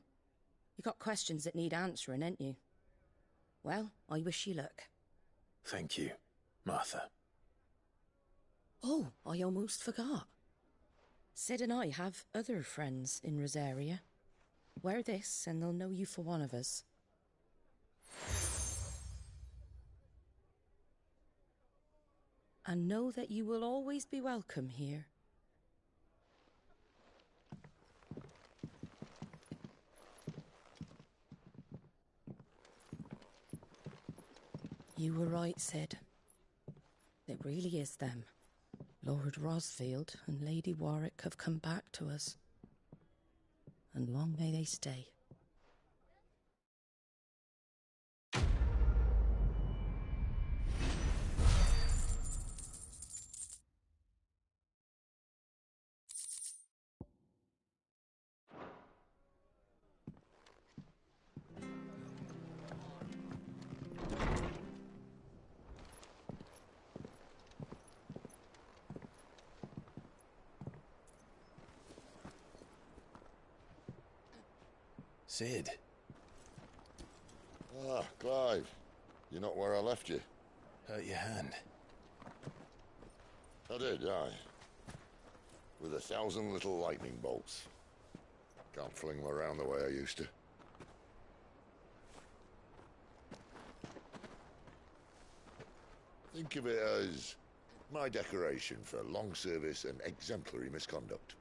You got questions that need answering, ain't you? Well, I wish you luck. Thank you, Martha. Oh, I almost forgot. Sid and I have other friends in Rosaria. Wear this and they'll know you for one of us. And know that you will always be welcome here. You were right, Sid. It really is them. Lord Rosfield and Lady Warwick have come back to us. And long may they stay. Sid. Ah, Clive. You're not where I left you. Hurt your hand. I did, aye. With 1,000 little lightning bolts. Can't fling them around the way I used to. Think of it as my decoration for long service and exemplary misconduct.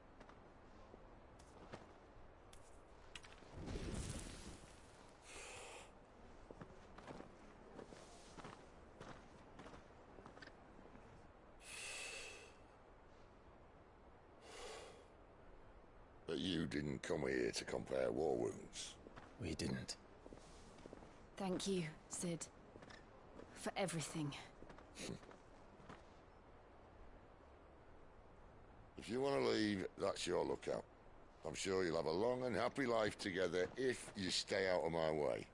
didn't come here to compare war wounds. We didn't. Thank you, Sid. For everything. If you want to leave, that's your lookout. I'm sure you'll have a long and happy life together if you stay out of my way.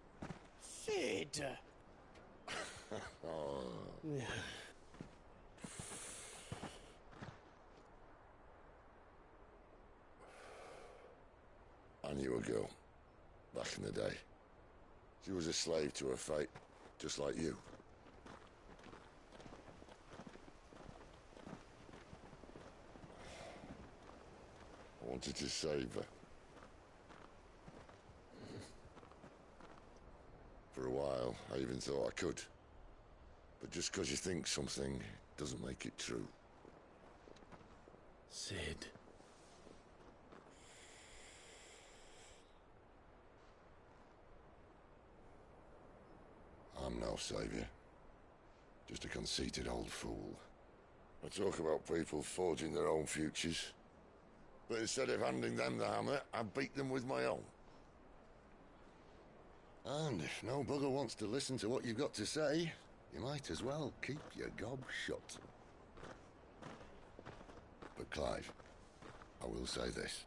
Sid! Oh. I knew a girl, back in the day. She was a slave to her fate, just like you. I wanted to save her. For a while, I even thought I could. But just because you think something doesn't make it true. Sid. I'm no savior. Just a conceited old fool. I talk about people forging their own futures. But instead of handing them the hammer, I beat them with my own. And if no bugger wants to listen to what you've got to say, you might as well keep your gob shut. But Clive, I will say this.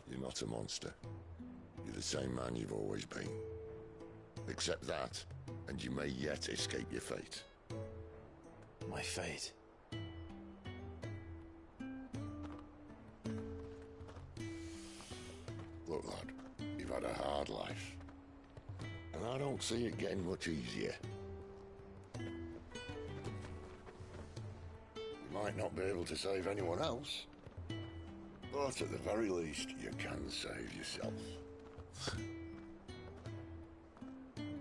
You're not a monster. You're the same man you've always been. Accept that, and you may yet escape your fate. My fate? Look, lad, you've had a hard life. And I don't see it getting much easier. You might not be able to save anyone else, but at the very least, you can save yourself.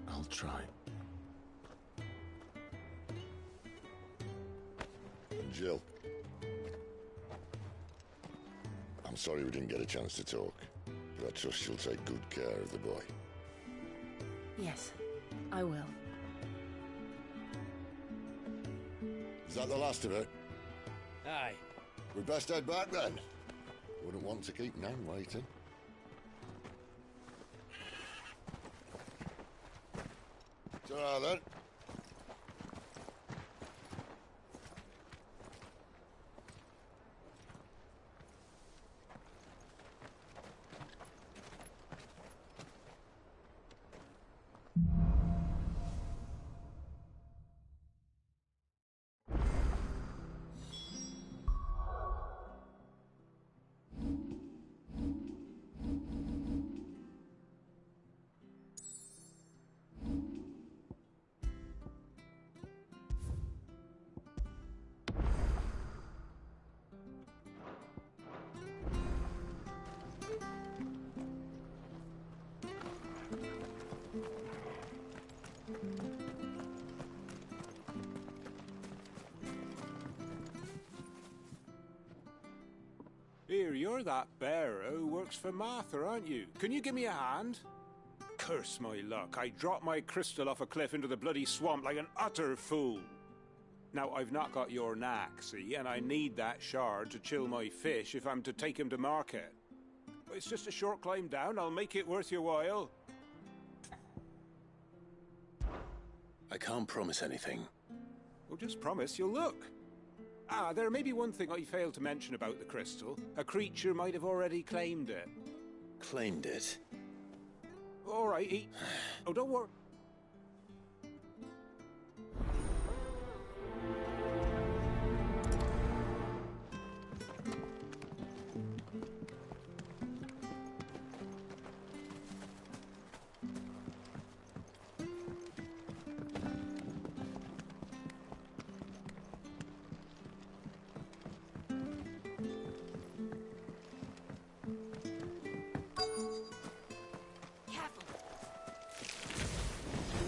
I'll try. And Jill, I'm sorry we didn't get a chance to talk, but I trust she'll take good care of the boy. Yes, I will. Is that the last of it? Aye. We'd best head back then. Wouldn't want to keep Nan waiting. Ta-ra then. Here, you're that bearer who works for Martha, aren't you? Can you give me a hand? Curse my luck, I dropped my crystal off a cliff into the bloody swamp like an utter fool. Now, I've not got your knack, see, and I need that shard to chill my fish if I'm to take him to market. It's just a short climb down, I'll make it worth your while. I can't promise anything. Well, just promise you'll look. Ah, there may be one thing I failed to mention about the crystal. A creature might have already claimed it. Claimed it? All right, Oh, don't worry.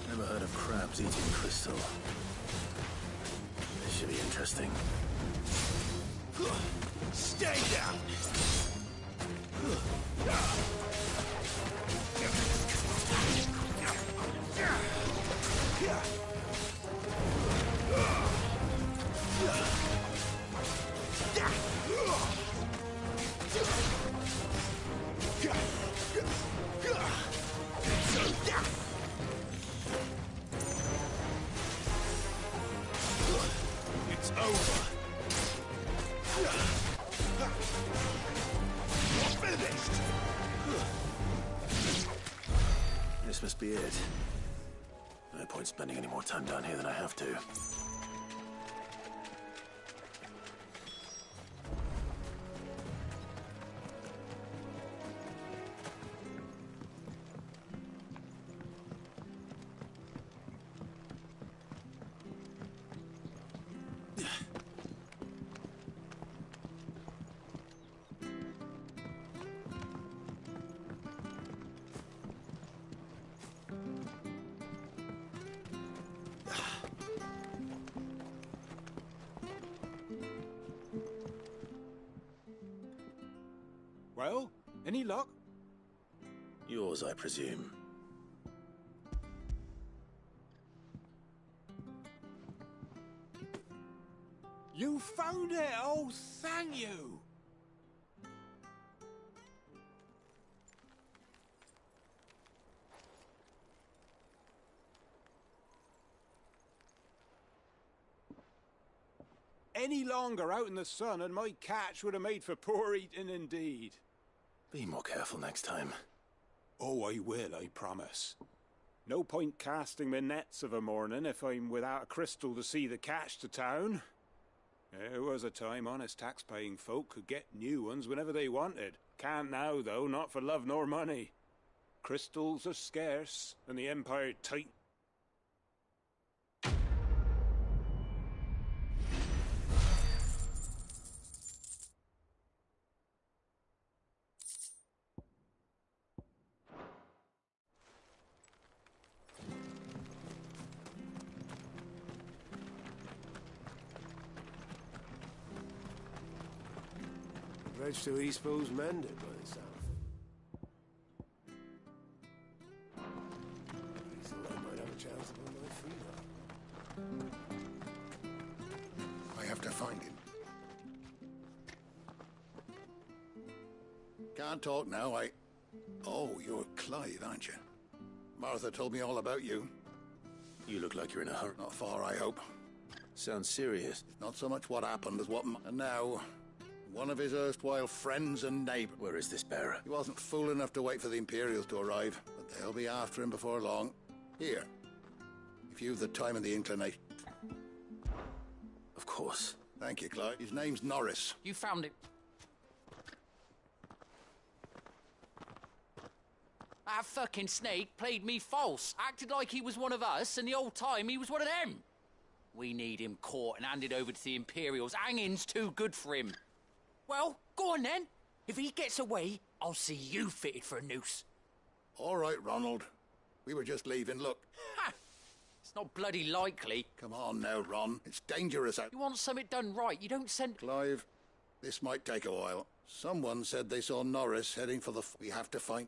Never heard of crabs eating crystal. This should be interesting. Stay down! It's over. You're finished. This must be it. No point spending any more time down here than I have to. Well, any luck? Yours, I presume. You found it! Oh, thank you! Any longer out in the sun and my catch would have made for poor eating indeed. Be more careful next time. Oh, I will, I promise. No point casting my nets of a morning if I'm without a crystal to see the catch to town. There was a time honest tax-paying folk could get new ones whenever they wanted. Can't now, though, not for love nor money. Crystals are scarce, and the Empire tight. Bridge to Eastbo's mended by the sound. He thought I might have a chance to put my feet up. I have to find him. Can't talk now, Oh, you're Clive, aren't you? Martha told me all about you. You look like you're in a hurry. Not far, I hope. Sounds serious. Not so much what happened as what... And now... one of his erstwhile friends and neighbours. Where is this bearer? He wasn't fool enough to wait for the Imperials to arrive, but they'll be after him before long. Here, if you've the time and the inclination. Of course. Thank you, Clive. His name's Norris. You found him. That fucking snake played me false, acted like he was one of us, and the whole time he was one of them. We need him caught and handed over to the Imperials. Hanging's too good for him. Well, go on then. If he gets away, I'll see you fitted for a noose. All right, Ronald. We were just leaving. Look. Ha! It's not bloody likely. Come on now, Ron. It's dangerous out... You want something done right, you don't send... Clive, this might take a while. Someone said they saw Norris heading for the... We have to find...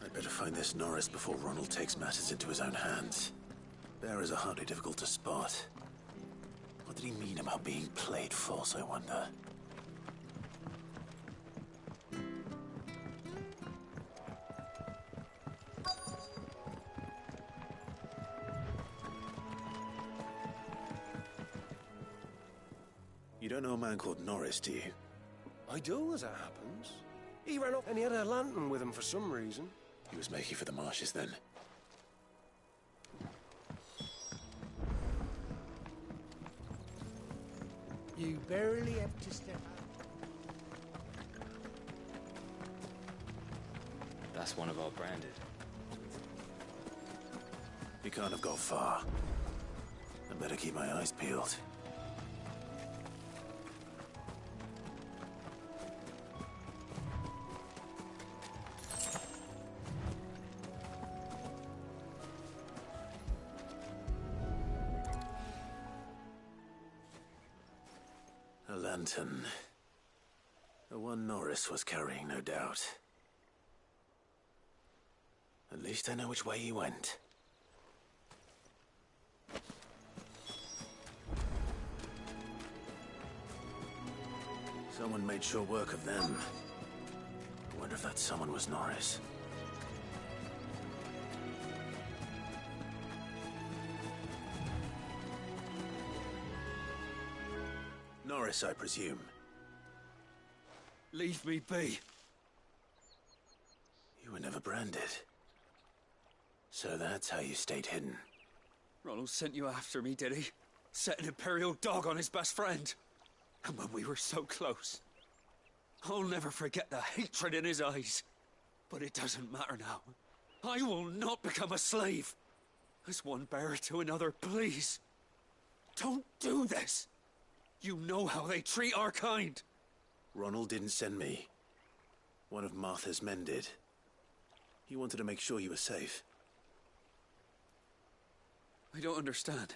I'd better find this Norris before Ronald takes matters into his own hands. Bearers are hardly difficult to spot. What did he mean about being played false, I wonder? You don't know a man called Norris, do you? I do, as it happens. He ran off and he had a lantern with him for some reason. He was making for the marshes then. You barely have to step out. That's one of our branded. He can't have got far. I better keep my eyes peeled. A lantern. The one Norris was carrying, no doubt. At least I know which way he went. Someone made short work of them. I wonder if that someone was Norris. Norris, I presume. Leave me be. You were never branded. So that's how you stayed hidden. Ronald sent you after me, did he? Set an Imperial dog on his best friend. And when we were so close, I'll never forget the hatred in his eyes. But it doesn't matter now. I will not become a slave. As one bearer to another, please. Don't do this. You know how they treat our kind. Ronald didn't send me. One of Martha's men did. He wanted to make sure you were safe. I don't understand.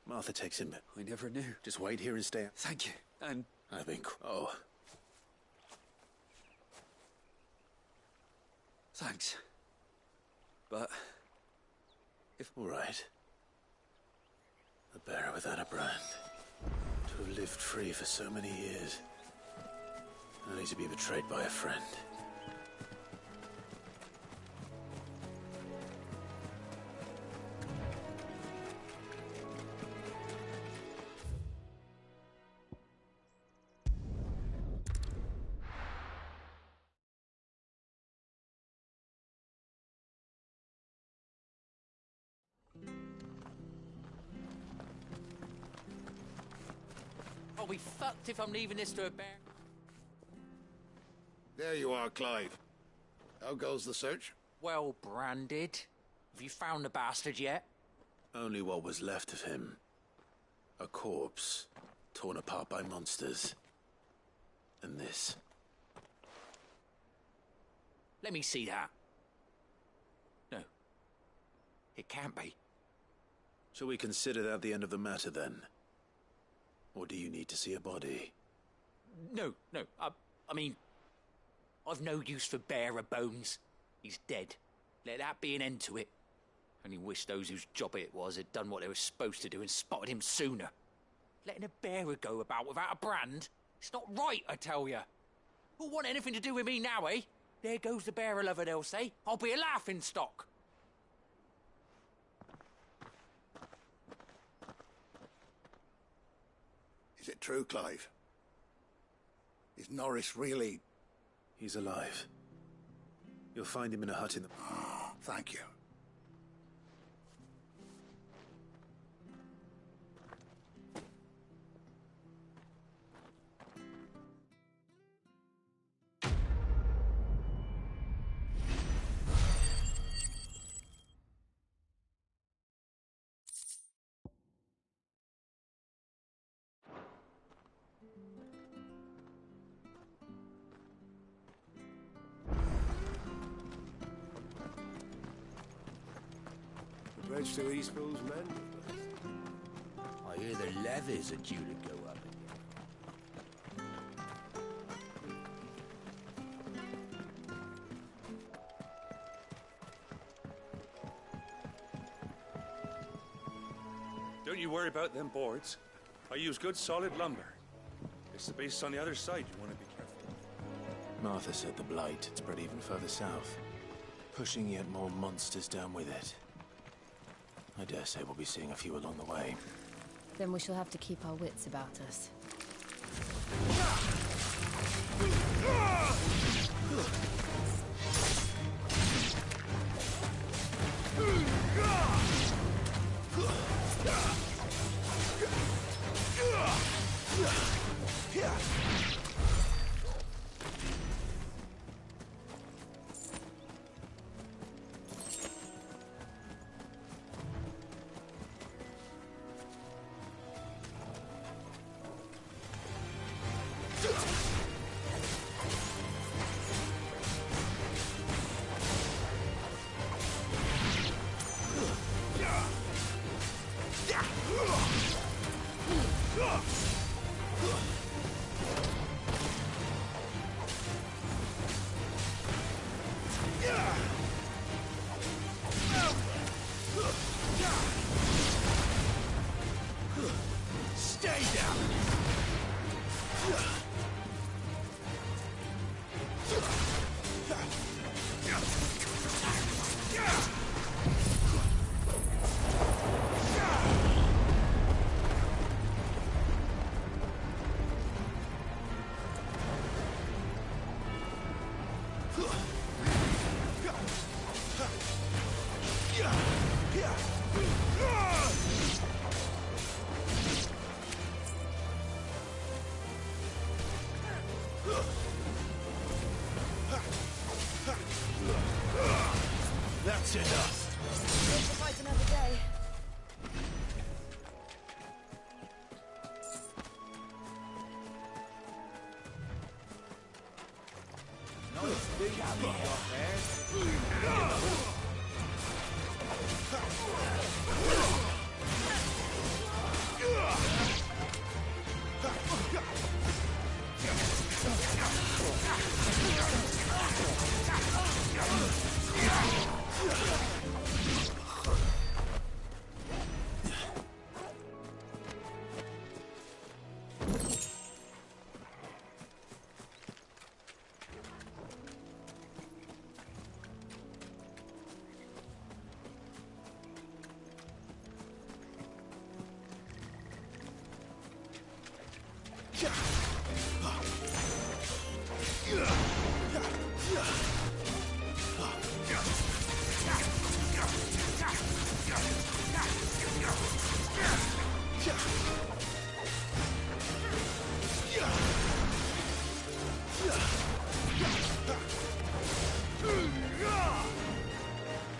Martha takes him. I never knew. Just wait here and stay. Thank you. And I've been... Oh. Thanks. But... if... All right. A bearer without a brand. To have lived free for so many years. Only to be betrayed by a friend. I'll be fucked if I'm leaving this to a bear. There you are, Clive. How goes the search? Well branded. Have you found the bastard yet? Only what was left of him. A corpse, torn apart by monsters. And this. Let me see that. No. It can't be. Shall we consider that the end of the matter, then? Or do you need to see a body? No. I mean... I've no use for bearer bones. He's dead. Let that be an end to it. Only wish those whose job it was had done what they were supposed to do and spotted him sooner. Letting a bearer go about without a brand? It's not right, I tell you. Who'll want anything to do with me now, eh? There goes the bearer lover, they'll say. I'll be a laughingstock. Is it true, Clive? Is Norris really... He's alive. You'll find him in a hut in the... Oh, thank you. Bridge to Eastpool's men. I hear the levies are due to go up Don't you worry about them boards. I use good solid lumber. It's the base on the other side you want to be careful. Martha said the blight had spread even further south, pushing yet more monsters down with it. I dare say we'll be seeing a few along the way. Then we shall have to keep our wits about us. That's enough. Live to fight another day. Nice big alley you got there.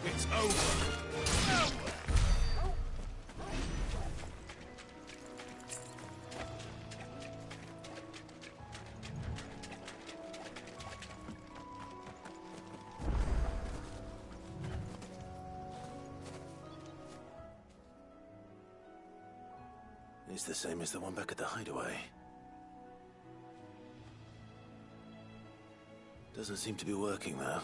It's over. It's the same as the one back at the hideaway. Doesn't seem to be working, though.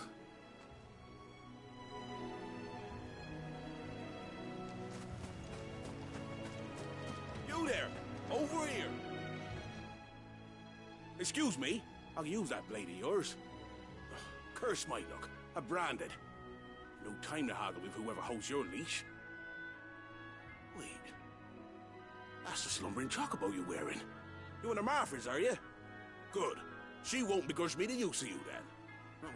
You there! Over here! Excuse me, I'll use that blade of yours. Curse my luck. I'm branded. No time to haggle with whoever holds your leash. Wait. That's the slumbering chocobo you're wearing. You and the Marfors, are you? Good. She won't begrudge me the use of you, then.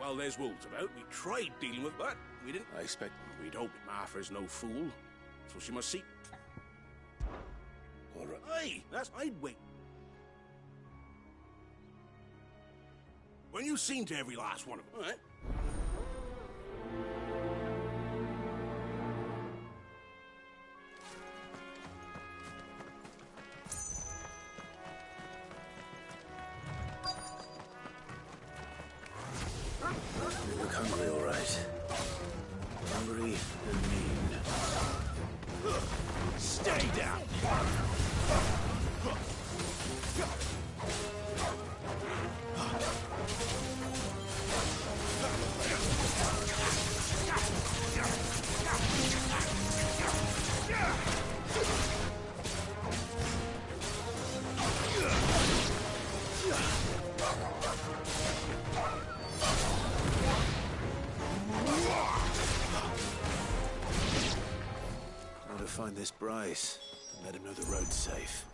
Well, there's wolves about. We tried dealing with, but we didn't. I expect we'd hope that Martha's no fool. So she must see. All right. Hey, I'd wait. When you seen to every last one of them, all right? You look hungry, all right. Hungry and mean. Stay down! How to find this Bryce and let him know the road's safe.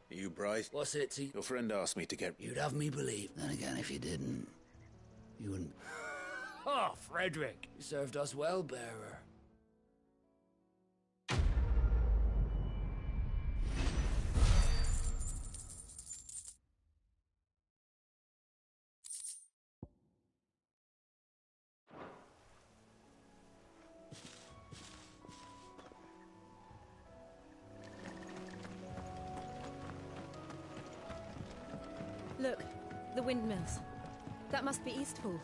You, Bryce? What's it, T? Your friend asked me to get... You'd have me believe. Then again, if you didn't, you wouldn't. Oh, Frederick. You served us well, bearer. Look, the windmills. That must be Eastpool.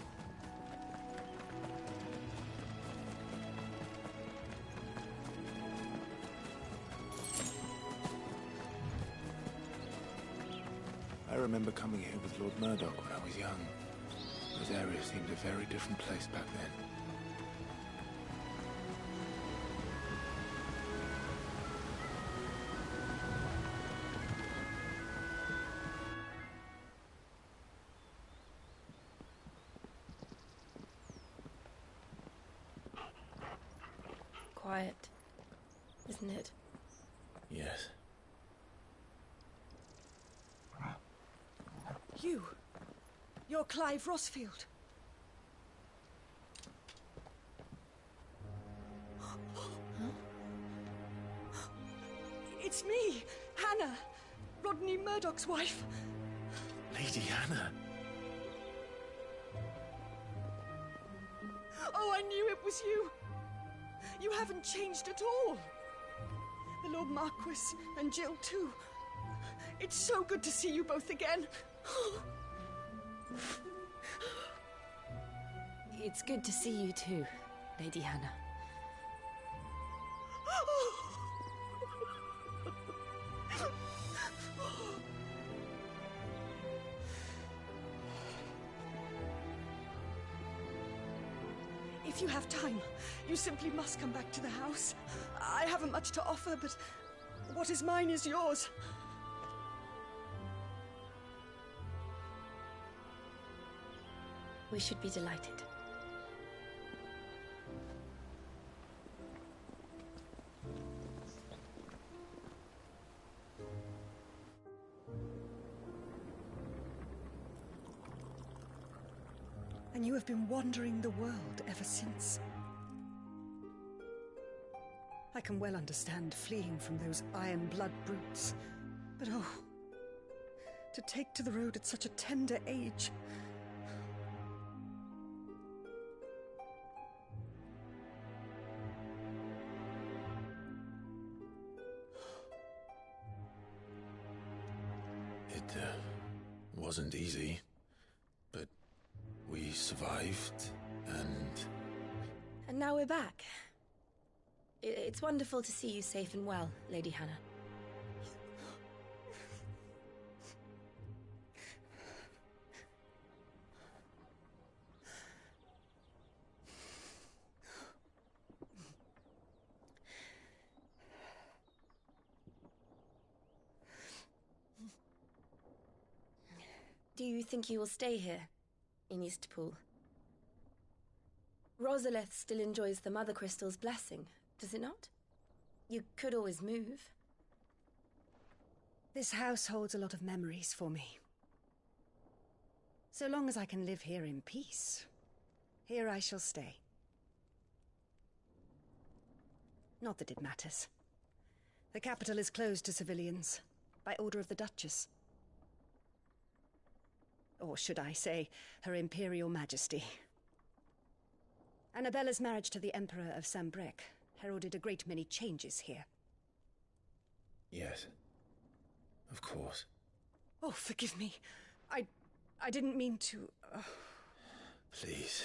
I remember coming here with Lord Murdoch when I was young. Those areas seemed a very different place back then. Quiet. isn't it? Yes. You're Clive Rossfield. It's me, Hannah, Rodney Murdoch's wife. Lady Hannah. Oh, I knew it was you. You haven't changed at all. The Lord Marquis and Jill too. It's so good to see you both again. It's good to see you too, Lady Hannah. If you have time, you simply must come back to the house. I haven't much to offer, but what is mine is yours. We should be delighted. And you have been wandering the world ever since. I can well understand fleeing from those iron blood brutes, but oh, to take to the road at such a tender age. It wasn't easy, but we survived, and... And now we're back. It's wonderful to see you safe and well, Lady Hannah. Do you think you will stay here, in Eastpool? Rosalith still enjoys the Mother Crystal's blessing, does it not? You could always move. This house holds a lot of memories for me. So long as I can live here in peace, here I shall stay. Not that it matters. The capital is closed to civilians, by order of the Duchess. Or should I say, Her Imperial Majesty. Annabella's marriage to the Emperor of Sambrec heralded a great many changes here. Yes. Of course. Oh, forgive me. I didn't mean to... Please.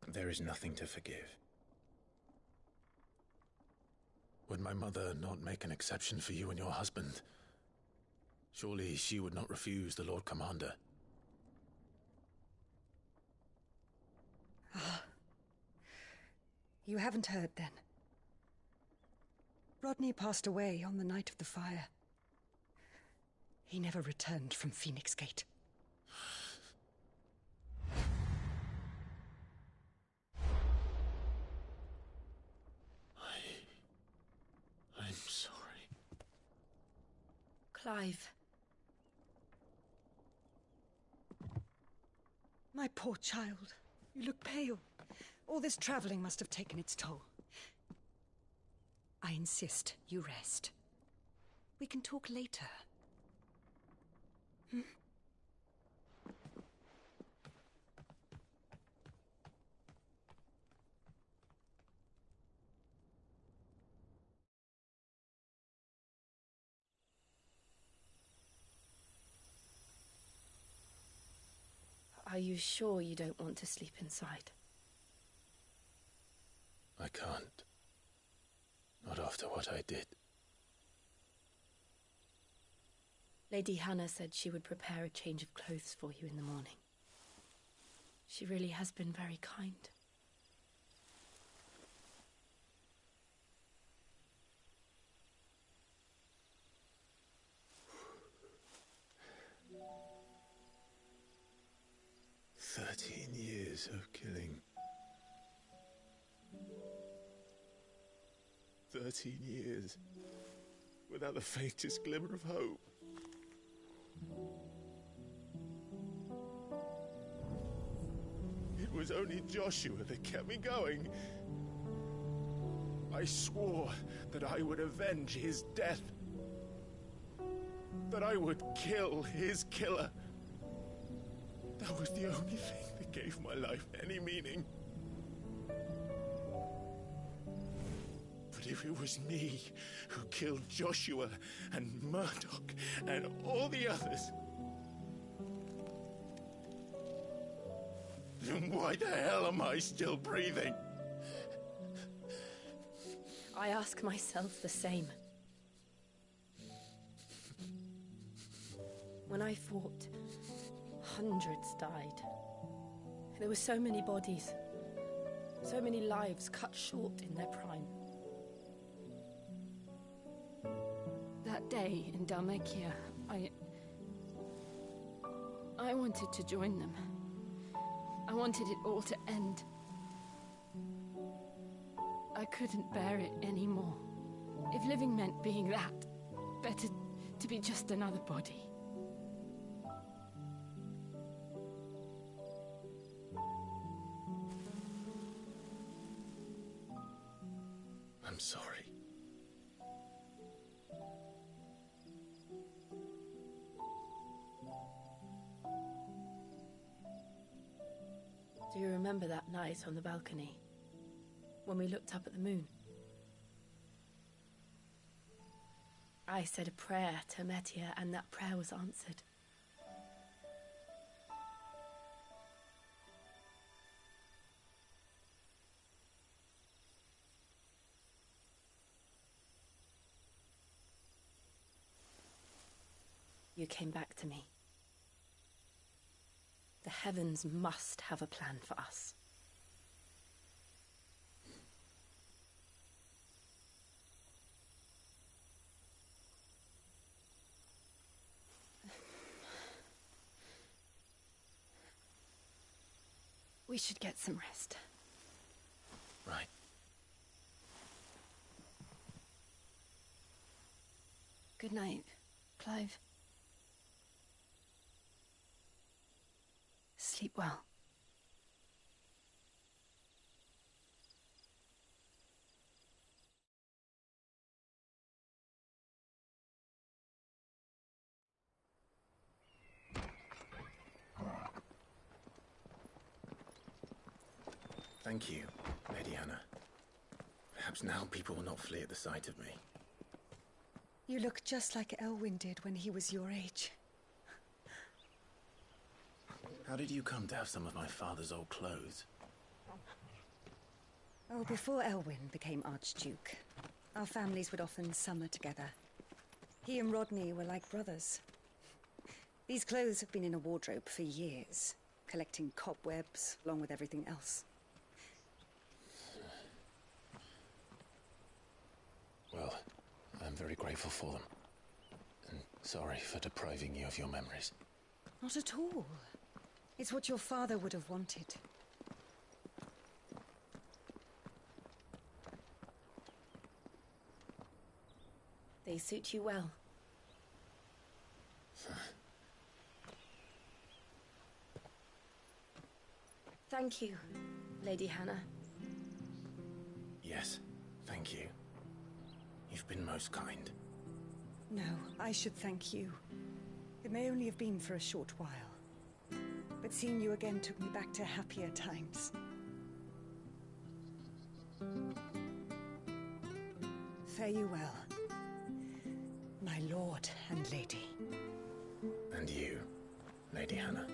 There is nothing to forgive. Would my mother not make an exception for you and your husband? Surely she would not refuse the Lord Commander. You haven't heard, then. Rodney passed away on the night of the fire. He never returned from Phoenix Gate. I'm sorry. Clive. My poor child. You look pale. All this traveling must have taken its toll. I insist you rest. We can talk later. Hmm? Are you sure you don't want to sleep inside? I can't. Not after what I did. Lady Hannah said she would prepare a change of clothes for you in the morning. She really has been very kind. Years of killing. 13 years, without the faintest glimmer of hope. It was only Joshua that kept me going. I swore that I would avenge his death. That I would kill his killer. That was the only thing that gave my life any meaning. But if it was me who killed Joshua and Murdoch and all the others, then why the hell am I still breathing? I ask myself the same. When I fought, hundreds died. There were so many bodies, so many lives cut short in their prime. That day in Dalmekia, I wanted to join them. I wanted it all to end. I couldn't bear it anymore. If living meant being that, better to be just another body. I'm sorry. Do you remember that night on the balcony? When we looked up at the moon? I said a prayer to Metia, and that prayer was answered. You came back to me. The heavens must have a plan for us. We should get some rest. Right. Good night, Clive. Sleep well. Thank you, Lady Hannah. Perhaps now people will not flee at the sight of me. You look just like Elwyn did when he was your age. How did you come to have some of my father's old clothes? Oh, before Elwyn became Archduke, our families would often summer together. He and Rodney were like brothers. These clothes have been in a wardrobe for years, collecting cobwebs along with everything else. Well, I'm very grateful for them. And sorry for depriving you of your memories. Not at all. It's what your father would have wanted. They suit you well. Thank you, Lady Hannah. Yes, thank you. You've been most kind. No, I should thank you. It may only have been for a short while, but seeing you again took me back to happier times. Fare you well, my lord and lady. And you, Lady Hannah.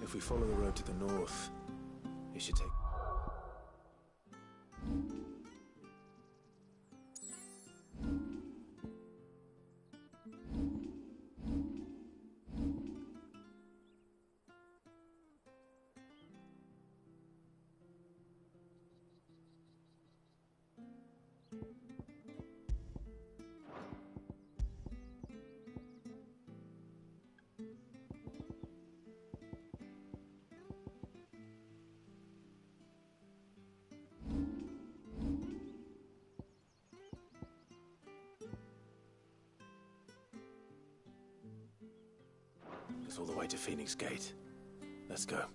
If we follow the road to the north, it should take... us all the way to Phoenix Gate. Let's go.